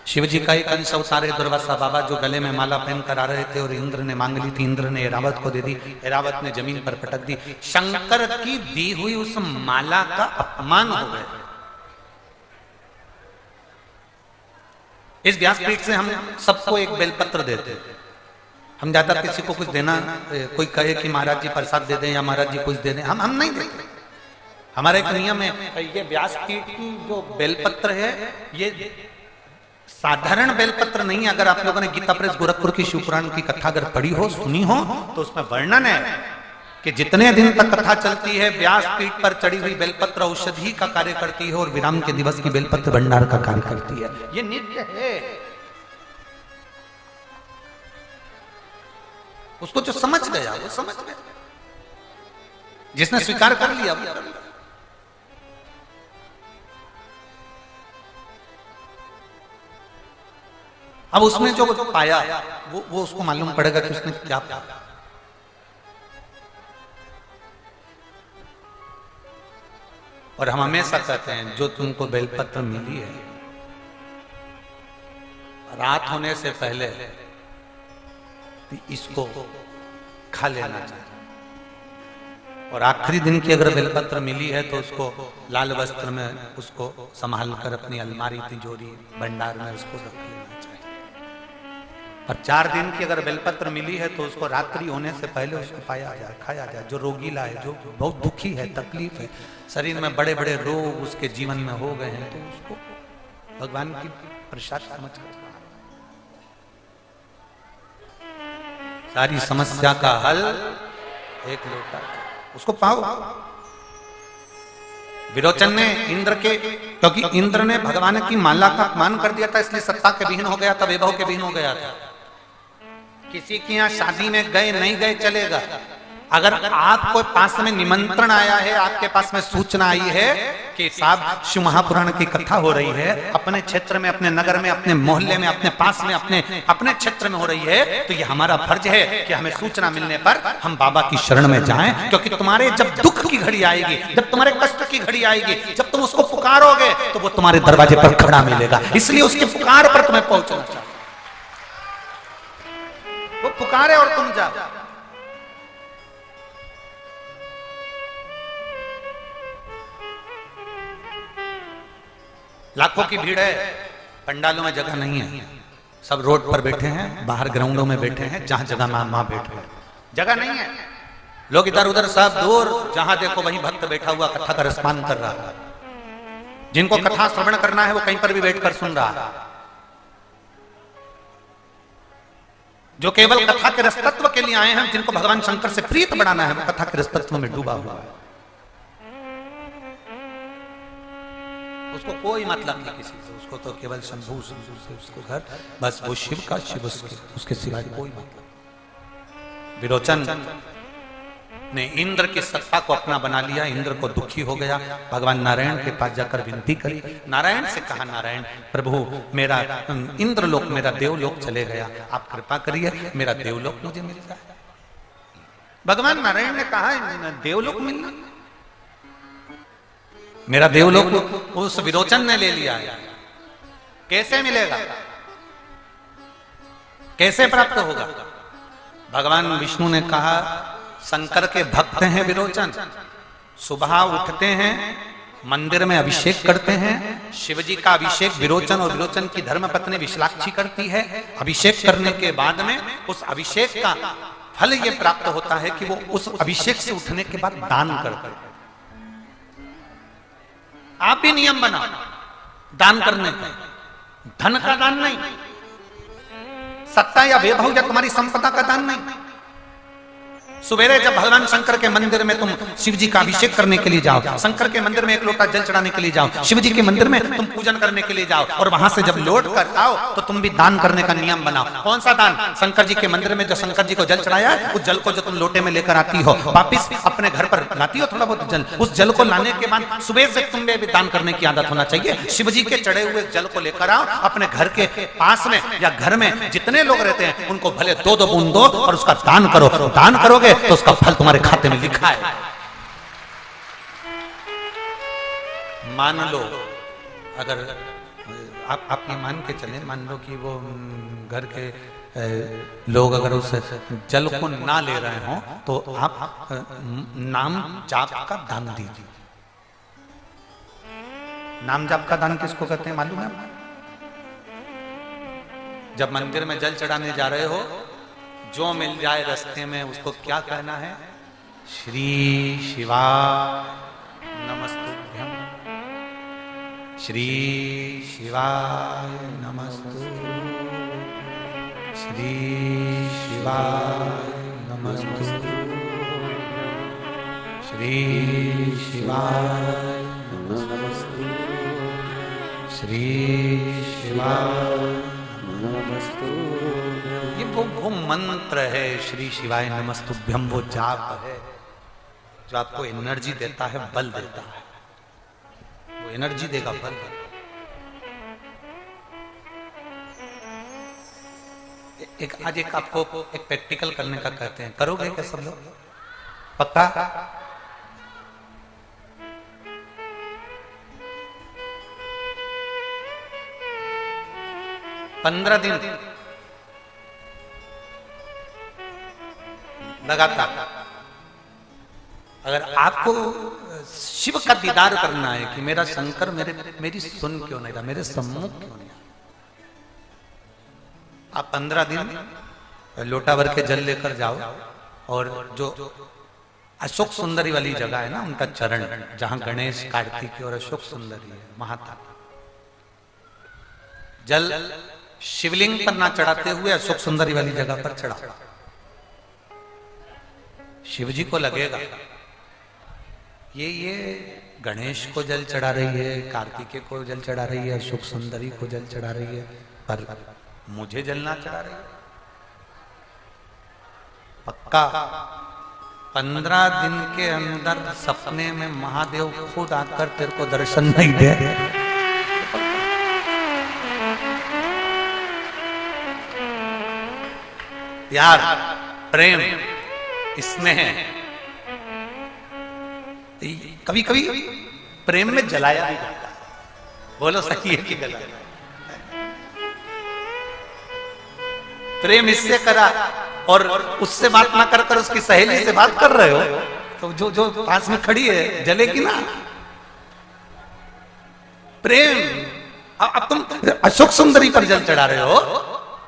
शिव जी का एक अंश अवतार है दुर्वासा बाबा, जो गले में माला पहन कर आ रहे थे और इंद्र ने मांग ली थी। इंद्र ने ऐरावत को दे दी, ऐरावत ने जमीन पर पटक दी। शंकर की दी हुई उस माला का अपमान हो गया। इस व्यासपीठ से हम सबको एक बेलपत्र देते हैं। हम ज्यादा किसी को कुछ देना, कोई कहे कि महाराज जी प्रसाद दे दें या महाराज जी कुछ दे दें, हम नहीं देते। हमारा एक नियम है, ये व्यासपीठ की जो बेलपत्र है ये साधारण बेलपत्र नहीं है। अगर आप लोगों ने गीता प्रेस गोरखपुर की शिवपुराण की कथा अगर पढ़ी हो, सुनी हो, तो उसमें वर्णन है कि जितने दिन तक कथा चलती है व्यासपीठ पर चढ़ी हुई बेलपत्र औषधि का कार्य करती है और विराम के दिवस की बेलपत्र भंडार का कार्य करती है। ये नित्य है। उसको जो समझ गया वो समझ गया, जिसने स्वीकार कर लिया वो कर लिया। अब उसने जो पाया वो उसको मालूम पड़ेगा कि उसने क्या पाया। और हम हमेशा कहते हैं जो तुमको बेलपत्र मिली है, रात होने से पहले इसको खा लेना चाहिए। और आखिरी दिन की अगर बेलपत्र मिली है तो उसको लाल वस्त्र में उसको संभाल कर अपनी अलमारी, तिजोरी, भंडार में उसको रख लेना चाहिए। और 4 दिन की अगर बेलपत्र मिली है तो उसको रात्रि होने से पहले उसको पाया जाए, खाया जाए। जो रोगीला है, जो बहुत दुखी है, तकलीफ है, शरीर में बड़े बड़े रोग उसके जीवन में हो गए हैं, तो उसको भगवान की प्रसाद समझ कर सारी समस्या का हल एक लोटा, उसको पाओ। विरोचन ने इंद्र के, क्योंकि इंद्र ने भगवान की माला का अपमान कर दिया था, इसलिए सत्ता के विहीन हो गया था, वैभव के विहीन हो गया था। किसी के यहाँ शादी में गए नहीं गए चलेगा, अगर आपको पास में निमंत्रण आया है, आपके पास में सूचना आई है कि साहब शिव महापुराण की कथा हो रही है अपने क्षेत्र में, अपने नगर में, अपने मोहल्ले में, अपने पास में, अपने क्षेत्र में हो रही है, तो ये हमारा फर्ज है कि हमें सूचना मिलने पर हम बाबा की शरण में जाएं, क्योंकि तुम्हारे जब दुख की घड़ी आएगी, जब तुम्हारे कष्ट की घड़ी आएगी, जब तुम उसको पुकारोगे तो वो तुम्हारे दरवाजे पर खड़ा मिलेगा। इसलिए उसके पुकार पर तुम्हें पहुंचना चाहिए। वो पुकारे और तुम जाओ। लाखों की भीड़ है, पंडालों में जगह नहीं है, सब रोड पर बैठे हैं, बाहर ग्राउंडों में बैठे हैं, जहां जगह वहां बैठे हैं, जगह नहीं है। लोग इधर उधर सब दूर, जहां देखो वहीं भक्त बैठा हुआ कथा का रसपान कर रहा है। जिनको कथा श्रवण करना है वो कहीं पर भी बैठकर सुन रहा है। जो केवल कथा के रसतत्व के लिए आए हैं, जिनको भगवान शंकर से प्रीत बढ़ाना है, वो कथा के रसतत्व में डूबा हुआ है। उसको कोई मतलब नहीं किसी से, उसको तो केवल शंभू से उसको घर, बस वो शिव का शिव, उसके सिवाय कोई मतलब। विरोचन ने इंद्र की सत्ता को अपना बना लिया, इंद्र को दुखी हो गया, भगवान नारायण के पास जाकर विनती करी, नारायण से कहा, नारायण प्रभु मेरा इंद्रलोक, मेरा देवलोक चले गया, आप कृपा करिए मेरा देवलोक मुझे मिल जाए। भगवान नारायण ने कहा देवलोक मिलना, मेरा देवलोक उस विरोचन ने ले लिया है, कैसे मिलेगा, कैसे प्राप्त होगा? भगवान विष्णु ने कहा शंकर के भक्त हैं विरोचन, सुबह उठते हैं, मंदिर में अभिषेक करते हैं, शिवजी का अभिषेक विरोचन और विरोचन की धर्मपत्नी विशालाक्षी करती है। अभिषेक करने के बाद में उस अभिषेक का फल ये प्राप्त होता है कि वो उस अभिषेक से उठने के बाद दान करते हैं। आप भी नियम बनाओ दान करने का, धन का दान नहीं, सत्ता या वैभव या तुम्हारी संपदा का दान नहीं। सुबेरे जब भगवान शंकर के मंदिर में तुम शिव जी का अभिषेक करने के लिए जाओ, शंकर के मंदिर में एक लोटा जल चढ़ाने के लिए जाओ, शिव जी के मंदिर में तुम पूजन करने के लिए जाओ, और वहां से जब लौट कर आओ तो तुम भी दान करने का नियम बनाओ। कौन सा दान? शंकर जी के मंदिर में जो शंकर जी को जल चढ़ाया है, उस जल को जो तुम लोटे में लेकर आती हो, वापिस अपने घर पर लाती हो थोड़ा बहुत जल, उस जल को लाने के बाद सुबह से तुम्हें भी दान करने की आदत होना चाहिए। शिव जी के चढ़े हुए जल को लेकर आओ, अपने घर के पास में या घर में जितने लोग रहते हैं उनको भले 2-2 बूंद दो और उसका दान करो। दान करोगे तो उसका फल तुम्हारे खाते में लिखा है। मान लो अगर आप ये मान के चले, मान लो कि वो घर के लोग अगर उस जल को ना ले रहे हो तो आप नाम जाप का दान दीजिए। नाम जाप का दान किसको कहते हैं मालूम है? जब मंदिर में जल चढ़ाने जा रहे हो, जो मिल जाए रास्ते में उसको क्या कहना है? श्री शिवाय नमस्तुभ्यं, श्री शिवाय नमस्तुभ्यं, श्री शिवाय नमस्तुभ्यं, श्री शिवाय नमस्तुभ्यं, श्री शिवाय नमस्तुभ्यं। ये वो मंत्र है श्री शिवाय नमस्तुभ्यं, वो जाप है जो आपको एनर्जी देता है, बल देता है, वो एनर्जी देगा, बल देगा। आज एक आपको एक प्रैक्टिकल करने का कहते हैं, करोगे क्या सब लोग? पक्का? 15 दिन लगातार अगर आपको शिव का दीदार करना है कि मेरा शंकर मेरी सुन क्यों नहीं रहा, मेरे सम्मुख क्यों नहीं, आप 15 दिन लोटा भर के जल लेकर जाओ और जो अशोक सुंदरी वाली जगह है ना, उनका चरण, जहां गणेश, कार्तिक और अशोक सुंदरी है, महाता जल शिवलिंग पर ना चढ़ाते हुए अशोक सुंदरी वाली जगह पर चढ़ाओ। शिव जी को लगेगा ये गणेश को जल चढ़ा रही है, कार्तिकेय को जल चढ़ा रही है, अशोक सुंदरी को जल चढ़ा रही है, पर मुझे जल ना चढ़ा रही है। पक्का 15 दिन के अंदर सपने में महादेव खुद आकर तेरे को दर्शन नहीं दे, प्यार, प्रेम, स्नेह, कभी कभी प्रेम में जलाया भी जाता है। बोलो सही है कि गलत? प्रेम इससे करा और उससे बात ना कर कर उसकी सहेली से बात कर रहे हो तो जो जो पास में खड़ी है जलेगी ना। प्रेम, अब तुम अशोक सुंदरी पर जल चढ़ा रहे हो,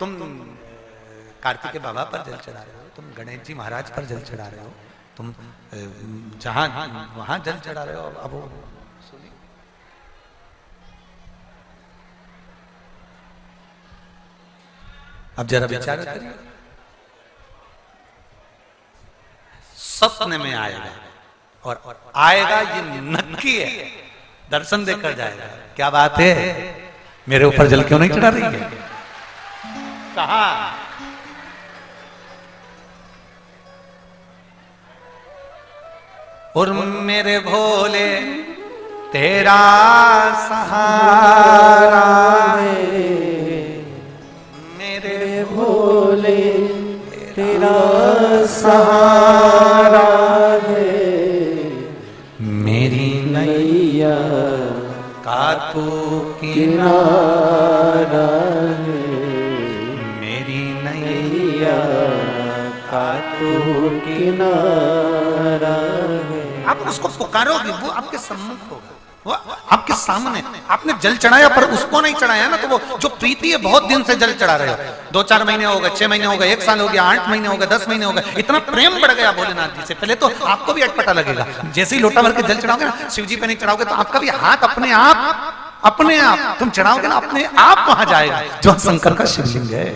तुम कार्तिक बाबा पर जल चढ़ा रहे हो, तुम गणेश जी महाराज पर जल चढ़ा रहे हो, तुम जहां वहां जल चढ़ा रहे हो। अब अब जरा विचार करिए, सपने में आएगा और आएगा ये नक्की है, दर्शन देकर जाएगा। क्या बात है, मेरे ऊपर जल क्यों नहीं चढ़ा रही है? कहा और मेरे भोले तेरा सहारा है, मेरे भोले तेरा सहारा है, मेरी नैया का तू किनारा है, मेरी नैया का तू किनारा है। आप उसको पुकारोगे, वो आपके सम्मुख होगा, वो आपके सामने। आपने जल चढ़ाया पर उसको नहीं चढ़ाया ना, तो वो जो प्रीति है बहुत दिन से जल चढ़ा रहे हो, 2-4 महीने हो गए, 6 महीने हो गए, 1 साल हो गया, 8 महीने हो गए, 10 महीने हो गए, इतना प्रेम बढ़ गया भोलेनाथ जी से। पहले तो आपको भी अटपटा लगेगा, जैसे ही लोटा भर के जल चढ़ाओगे ना, शिव जी पे नहीं चढ़ाओगे तो आपका भी हाथ अपने आप तुम चढ़ाओगे ना, अपने आप वहां जाएगा जो शंकर का शिवलिंग है।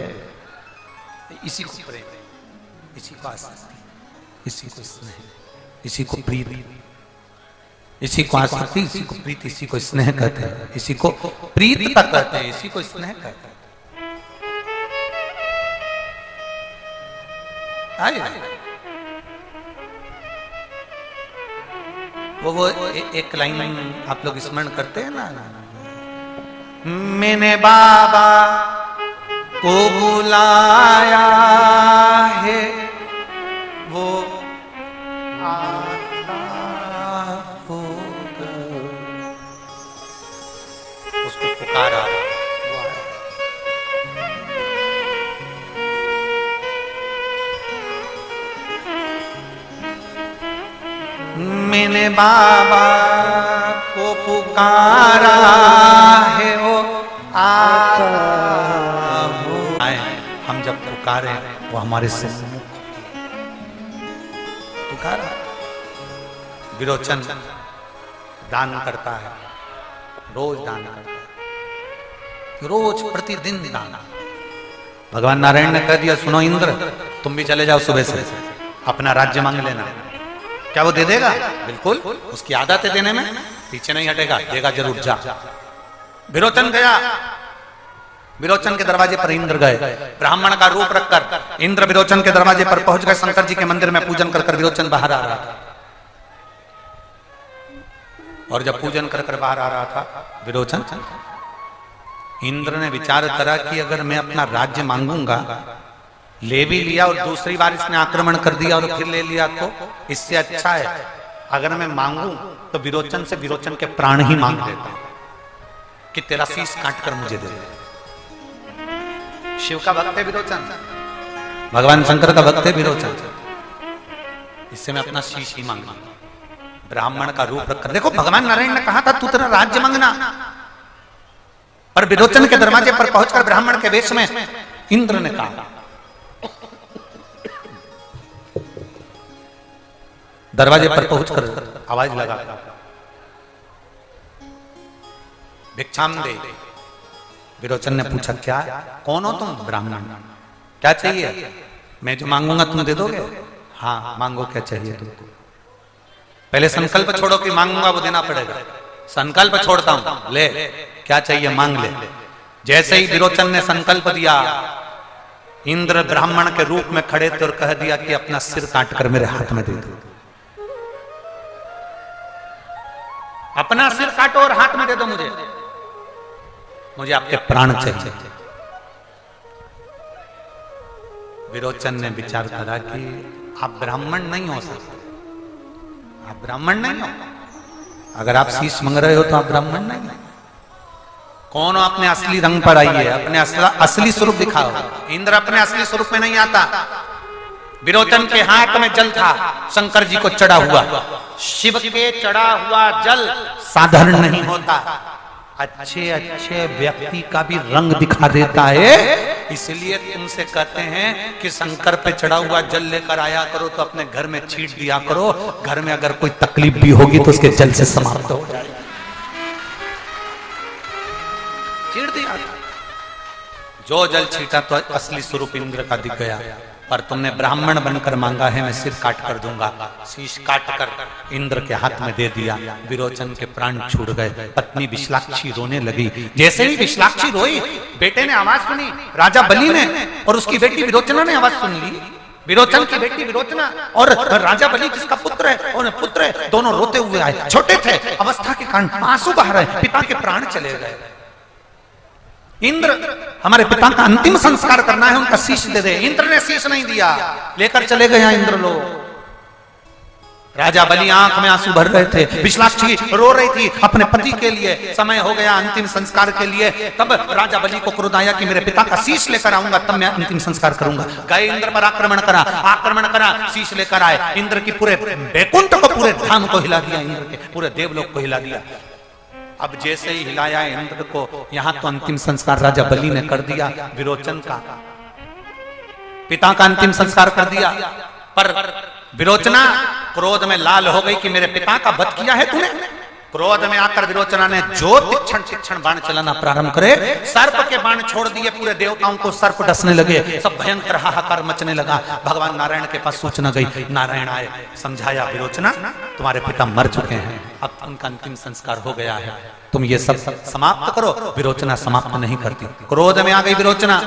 इसी को प्रेम, इसी को आसक्ति, इसी को स्नेह, इसी को प्रीति, इसी को आसक्ति, इसी को प्रीति, इसी को स्नेह कहते हैं, इसी को प्रीतता कहते हैं, इसी को स्नेह कहते हैं। वो एक लाइन आप लोग स्मरण करते हैं ना, मैंने बाबा को बुलाया है, वो आता होगा, उसको पुकारा, मैंने बाबा को पुकारा है, वो आता हो। हम जब पुकारे वो हमारे से पुकारा। विरोचन दान करता है, रोज दान करता है, रोज प्रतिदिन दान। भगवान नारायण ने कह दिया, सुनो इंद्र, तुम भी चले जाओ सुबह से, अपना राज्य मांग लेना। क्या वो दे देगा? बिल्कुल, उसकी आदत है देने में, पीछे नहीं हटेगा, देगा जरूर, जा। विरोचन गया, विरोचन के दरवाजे पर इंद्र गए, ब्राह्मण का रूप रखकर इंद्र विरोचन के दरवाजे पर पहुंच गए। शंकर जी के मंदिर में पूजन कर विरोचन बाहर आ रहा था, और जब पूजन कर बाहर आ रहा था विरोचन, इंद्र ने विचार करा कि अगर मैं अपना राज्य मांगूंगा, ले भी लिया और दूसरी बार इसने आक्रमण कर दिया और फिर ले लिया, तो इससे अच्छा है अगर मैं मांगू तो विरोचन से विरोचन के प्राण ही मांग लेता हूं कि तेरा शीश काट कर मुझे दे दे। शिव का भक्त है विरोचन, भगवान शंकर का भक्त है विरोचन, इससे मैं अपना शीश ही मांगना। ब्राह्मण का रूप रखकर, देखो भगवान नारायण ने कहा था तू तेरा राज्य मांगना, और विरोचन के दरवाजे पर पहुंचकर ब्राह्मण के वेश में इंद्र ने कहा, दरवाजे पर पहुंचकर आवाज लगा, भिक्षाम दे। विरोचन ने पूछा, क्या, कौन हो तुम? ब्राह्मण। क्या चाहिए? मैं जो मांगूंगा तुम दे दोगे? हाँ, मांगो, क्या चाहिए तुमको? पहले संकल्प छोड़ो कि मांगूंगा वो देना पड़ेगा। संकल्प छोड़ता हूं, ले, क्या चाहिए मांग ले। जैसे ही विरोचन ने संकल्प दिया, इंद्र ब्राह्मण के रूप में खड़े थे और कह दिया कि अपना सिर काट कर मेरे हाथ में दे दो, अपना सिर काटो और हाथ में दे दो, मुझे आपके प्राण चाहिए। विरोचन ने विचार करा कि आप ब्राह्मण नहीं हो सकते, आप ब्राह्मण नहीं हो, अगर आप शीश मांग रहे हो तो आप ब्राह्मण नहीं हो। कौन हो, अपने असली रंग पर आइए, अपने असली स्वरूप दिखाओ। इंद्र अपने असली स्वरूप में नहीं आता। विरोचन के हाथ में जल था, शंकर जी को चढ़ा हुआ। शिव के चढ़ा हुआ जल साधारण नहीं होता, अच्छे अच्छे व्यक्ति का भी रंग दिखा देता है। इसलिए तुमसे कहते हैं कि शंकर पे चढ़ा हुआ जल लेकर आया करो तो अपने घर में छींट दिया करो, घर में अगर कोई तकलीफ भी होगी तो उसके जल से समाप्त हो जाए। छींट दिया, जो जल छींटा तो असली स्वरूप इंद्र का दिख गया। पर तुमने ब्राह्मण बनकर मांगा है, मैं सिर काट कर दूंगा। शीश काट कर इंद्र के हाथ में दे दिया। विरोचन के प्राण छूट गए। पत्नी विशालाक्षी रोने लगी। जैसे ही विशालाक्षी रोई, बेटे ने आवाज सुनी, राजा बलि ने, और उसकी बेटी विरोचना ने आवाज सुन ली। विरोचन की बेटी विरोचना और राजा बलि जिसका पुत्र है, और पुत्र है, दोनों रोते हुए आए। छोटे थे, अवस्था के कारण आंसू बह रहे, पिता के प्राण चले गए। इंद्र, हमारे पिता का अंतिम संस्कार करना है, उनका शीश दे दे। इंद्र ने शीश नहीं दिया, लेकर चले गए इंद्र लोग। राजा बलि आंख में आंसू भर रहे थे, विशालाक्षी रो रही थी अपने पति के लिए। समय हो गया अंतिम संस्कार के लिए। तब राजा बलि को क्रोध आया कि मेरे पिता का शीश लेकर आऊंगा, तब मैं अंतिम संस्कार करूंगा। गए इंद्र पर आक्रमण करा, शीश लेकर आए। इंद्र की पूरे बैकुंठ को, पूरे धाम को हिला दिया, इंद्र के पूरे देवलोक को हिला दिया। अब जैसे ही हिलाया इंद्र को, यहां तो अंतिम संस्कार राजा बलि ने कर दिया, विरोचन का पिता का अंतिम संस्कार कर दिया। पर विरोचना क्रोध में लाल हो गई कि मेरे पिता का वध किया है तूने। क्रोध में आकर विरोचना ने जो तीक्ष्ण बाण चलाना प्रारंभ करे, सर्प के बाण छोड़ दिए। पूरे देवताओं को सर्प डसने लगे, सब भयंकर हाहाकार मचने लगा। भगवान नारायण के पास सूचना गई, नारायण आए, समझाया विरोचना तुम्हारे पिता मर चुके हैं, अब उनका अंतिम संस्कार हो गया है, तुम ये सब समाप्त करो। विरोचना समाप्त नहीं करती, क्रोध में आ गई विरोचना।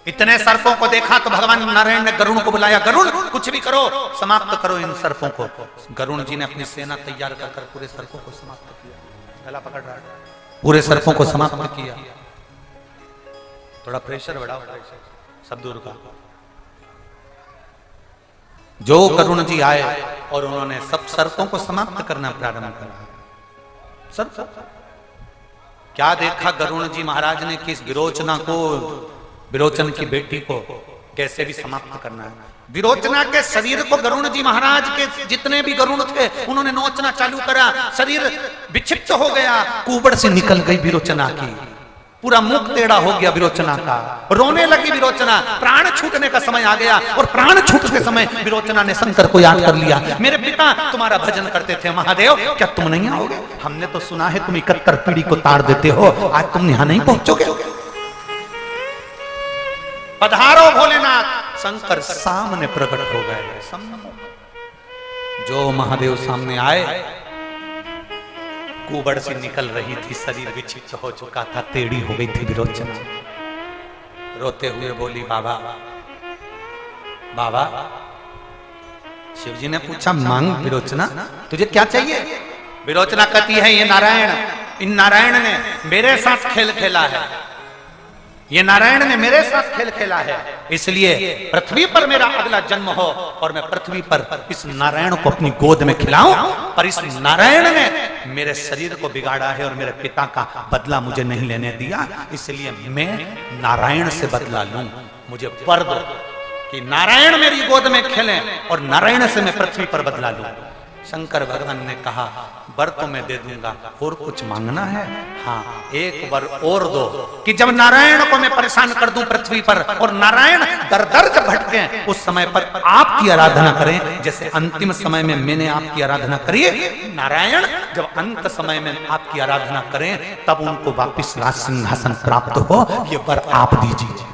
इतने सर्पों को देखा तो भगवान नारायण ने गरुण को बुलाया, गरुण कुछ भी करो, समाप्त करो इन सर्पों को। गरुण जी ने अपनी सेना तैयार कर पूरे सर्पों को समाप्त किया। गला पकड़ रहा है, पूरे सर्पों को समाप्त किया। थोड़ा प्रेशर बढ़ाओ, सब दूर का। जो गरुण जी आए और उन्होंने सब सर्पों को समाप्त करना प्रारंभ करा। सर्प क्या देखा गरुण जी महाराज ने कि इस विरोचना को, विरोचन की बेटी को कैसे भी समाप्त करना है। विरोचना के शरीर को गरुण जी महाराज के जितने भी गरुण थे उन्होंने नोचना चालू करा। शरीर विक्षिप्त हो गया, कुबड़ से निकल गई विरोचना की, पूरा मुख टेढ़ा हो गया विरोचना का। रोने लगी विरोचना, प्राण छूटने का समय आ गया। और प्राण छूटते समय विरोचना ने शंकर को याद कर लिया, मेरे पिता तुम्हारा भजन करते थे, महादेव क्या तुम नहीं आओगे? हमने तो सुना है तुम 71 पीढ़ी को ताड़ देते हो, आज तुम यहाँ नहीं पहुंचोगे? पधारो भोलेनाथ। शंकर सामने प्रकट हो गए। जो महादेव सामने आए, कुबड़ से निकल रही थी, शरीर विक्षिप्त हो चुका था, टेढ़ी हो गई थी विरोचना। रोते हुए बोली, बाबा बाबा। शिव जी ने पूछा, मांग विरोचना, तुझे क्या चाहिए? विरोचना कहती है, ये नारायण, इन नारायण ने मेरे साथ खेल खेला है, ये नारायण ने मेरे साथ खेल खेला है, इसलिए पृथ्वी पर मेरा अगला जन्म हो और मैं पृथ्वी पर इस नारायण को अपनी गोद में खिलाऊं। पर इस नारायण ने मेरे शरीर को बिगाड़ा है और मेरे पिता का बदला मुझे नहीं लेने दिया, इसलिए मैं नारायण से बदला लूं। मुझे वर दो कि नारायण मेरी गोद में खेलें और नारायण से मैं पृथ्वी पर बदला लूं। शंकर भगवान ने कहा, वर तो मैं दे दूंगा, और कुछ मांगना है? हाँ, एक वर और दो कि जब नारायण को मैं परेशान कर दूं पृथ्वी पर और नारायण दर दर जब भटके, उस समय पर आपकी आराधना करें, जैसे अंतिम समय में मैंने आपकी आराधना करी। नारायण जब अंत समय में आपकी आराधना करें तब उनको वापिस राज सिंहासन प्राप्त हो। ये वर आप दीजिए,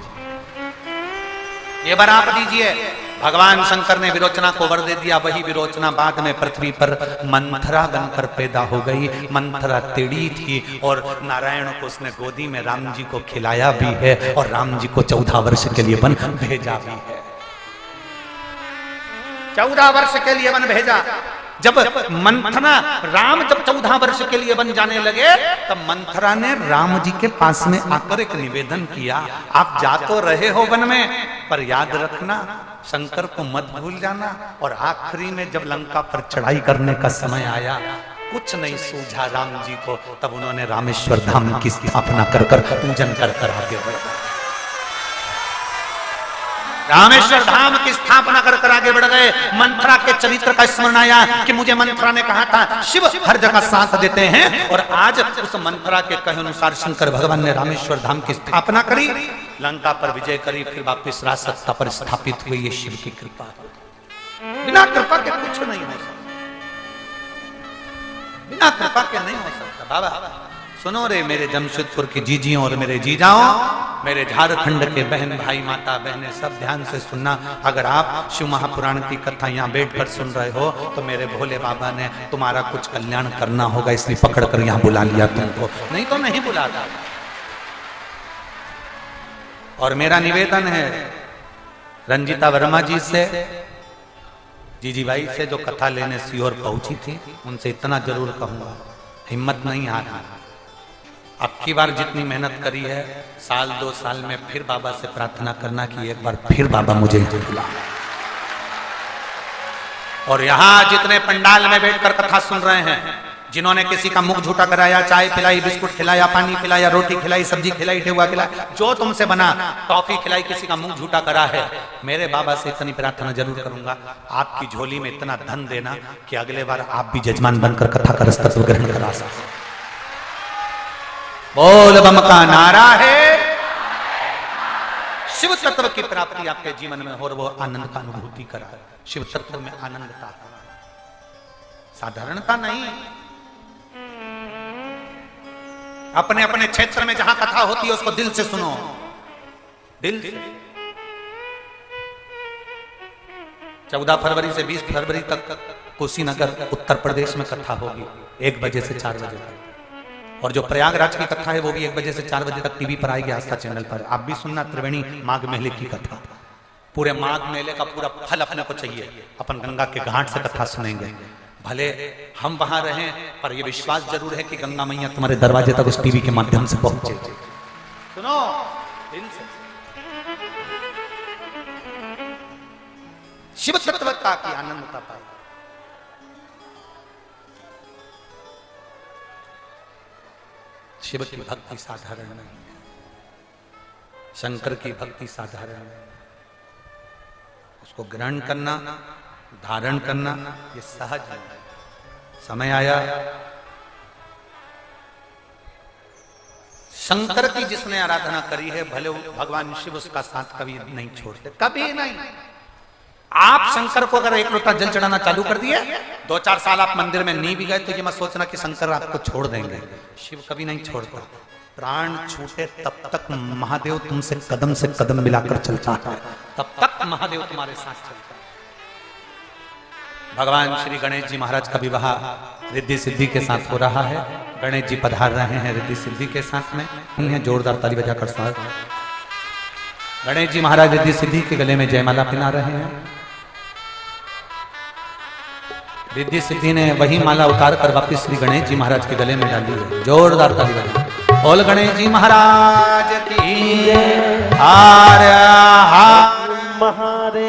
ये वर आप दीजिए। भगवान शंकर ने विरोचना को वर दे दिया, वही विरोचना बाद में पृथ्वी पर मंथरा बनकर पैदा हो गई। मंथरा टेढ़ी थी और नारायण को उसने गोदी में राम जी को खिलाया भी है और राम जी को 14 वर्ष के लिए वन भेजा भी है। 14 वर्ष के लिए वन भेजा। जब मंथरा राम जब 14 वर्ष के लिए वन जाने लगे तब मंथरा ने राम जी के पास में आकर एक निवेदन किया, आप जा तो रहे हो वन में, पर याद रखना शंकर को मत भूल जाना। और आखिरी में जब लंका पर चढ़ाई करने का समय आया, कुछ नहीं सूझा राम जी को, तब उन्होंने रामेश्वर धाम की स्थापना कर पूजन कर आगे बढ़ा। रामेश्वर धाम की स्थापना कर आगे बढ़ गए। मंथरा के चरित्र का स्मरण आया कि मुझे मंथरा ने कहा था शिव हर जगह साथ देते हैं, और आज उस मंथरा के कहे अनुसार शंकर भगवान ने रामेश्वर धाम की स्थापना करी, लंका पर विजय करी, फिर वापिस राज सत्ता पर स्थापित हुई। ये शिव की कृपा, बिना कृपा के कुछ नहीं हो सकता, बिना कृपा के नहीं हो सकता। बाबा सुनो रे मेरे जमशेदपुर की जीजियों और मेरे जीजाओं, मेरे झारखंड के बहन भाई माता बहनें, सब ध्यान से सुनना। अगर आप शिव महापुराण की कथा यहाँ बैठकर सुन रहे हो तो मेरे भोले बाबा ने तुम्हारा कुछ कल्याण करना होगा, इसलिए पकड़कर यहाँ बुला लिया तुमको, नहीं तो नहीं बुलाता। और मेरा निवेदन है रंजीता वर्मा जी से, जीजी भाई से, जो कथा लेने सीहोर पहुंची थी, उनसे इतना जरूर कहूंगा, हिम्मत नहीं हारना। अब की बार जितनी मेहनत करी है, साल 2 साल में फिर बाबा से प्रार्थना करना कि एक बार फिर बाबा मुझे बुला। और यहाँ जितने पंडाल में बैठकर कथा सुन रहे हैं, जिन्होंने किसी का मुख झूठा कराया, चाय पिलाई, बिस्कुट खिलाया, पानी पिलाया, रोटी खिलाई, सब्जी खिलाई, ठेकुआ खिलाया, जो तुमसे बना, टॉफी खिलाई, किसी का मुख झूठा करा है, मेरे बाबा से इतनी प्रार्थना जरूर करूंगा, आपकी झोली में इतना धन देना कि अगले बार आप भी जजमान बनकर कथा का रसतत्व ग्रहण करा सकते। बोल बम का नारा है। शिव तत्व की प्राप्ति आपके जीवन में हो और वो आनंद का अनुभूति करा। शिव तत्व में आनंदता, साधारणता नहीं। अपने अपने क्षेत्र में जहां कथा होती है उसको दिल से सुनो, दिल से। 14 फरवरी से 20 फरवरी तक कुशीनगर उत्तर प्रदेश में कथा होगी 1 बजे से 4 बजे तक, और जो प्रयागराज की कथा है वो भी 1 बजे से 4 बजे तक टीवी पर आएगी, आस्था चैनल पर। आप भी सुनना त्रिवेणी माघ मेले की कथा। पूरे माघ मेले का पूरा फल अपने को चाहिए, अपन गंगा के घाट से कथा सुनेंगे। भले हम वहां रहें, पर ये विश्वास जरूर है कि गंगा मैया तुम्हारे दरवाजे तक उस टीवी के माध्यम से पहुंचे। सुनो दिल से। शिव तत्वता की आनंदता पाए। शिव की भक्ति साधारण नहीं है, शंकर की भक्ति साधारण नहीं, उसको ग्रहण करना, धारण करना ये सहज है। समय आया, शंकर की जिसने आराधना करी है, भले भगवान शिव उसका साथ कभी नहीं छोड़ते, कभी नहीं। आप शंकर को अगर एक लोटा जल चढ़ाना चालू कर दिए, 2-4 साल आप मंदिर में नहीं भी गए तो ये मत सोचना कि शंकर आपको छोड़ देंगे। शिव कभी नहीं छोड़ता। प्राण छूटे तब तक महादेव तुमसे कदम से कदम मिलाकर चलता है, तब तक महादेव तुम्हारे साथ चलता है। भगवान श्री गणेश जी महाराज का विवाह रिद्धि सिद्धि के साथ हो रहा है। गणेश जी पधार रहे हैं रिद्धि सिद्धि के साथ में, नहीं है जोरदार ताली बजाकर स्वागत। गणेश जी महाराज रिद्धि सिद्धि के गले में जयमाला पहना रहे हैं। रिद्धि सिद्धि ने वही माला उतार कर वापिस श्री गणेश जी महाराज के गले में डाली है। जोरदार ताली बजाएं। बोल गणेश जी महाराज की जय। हर हर महादेव।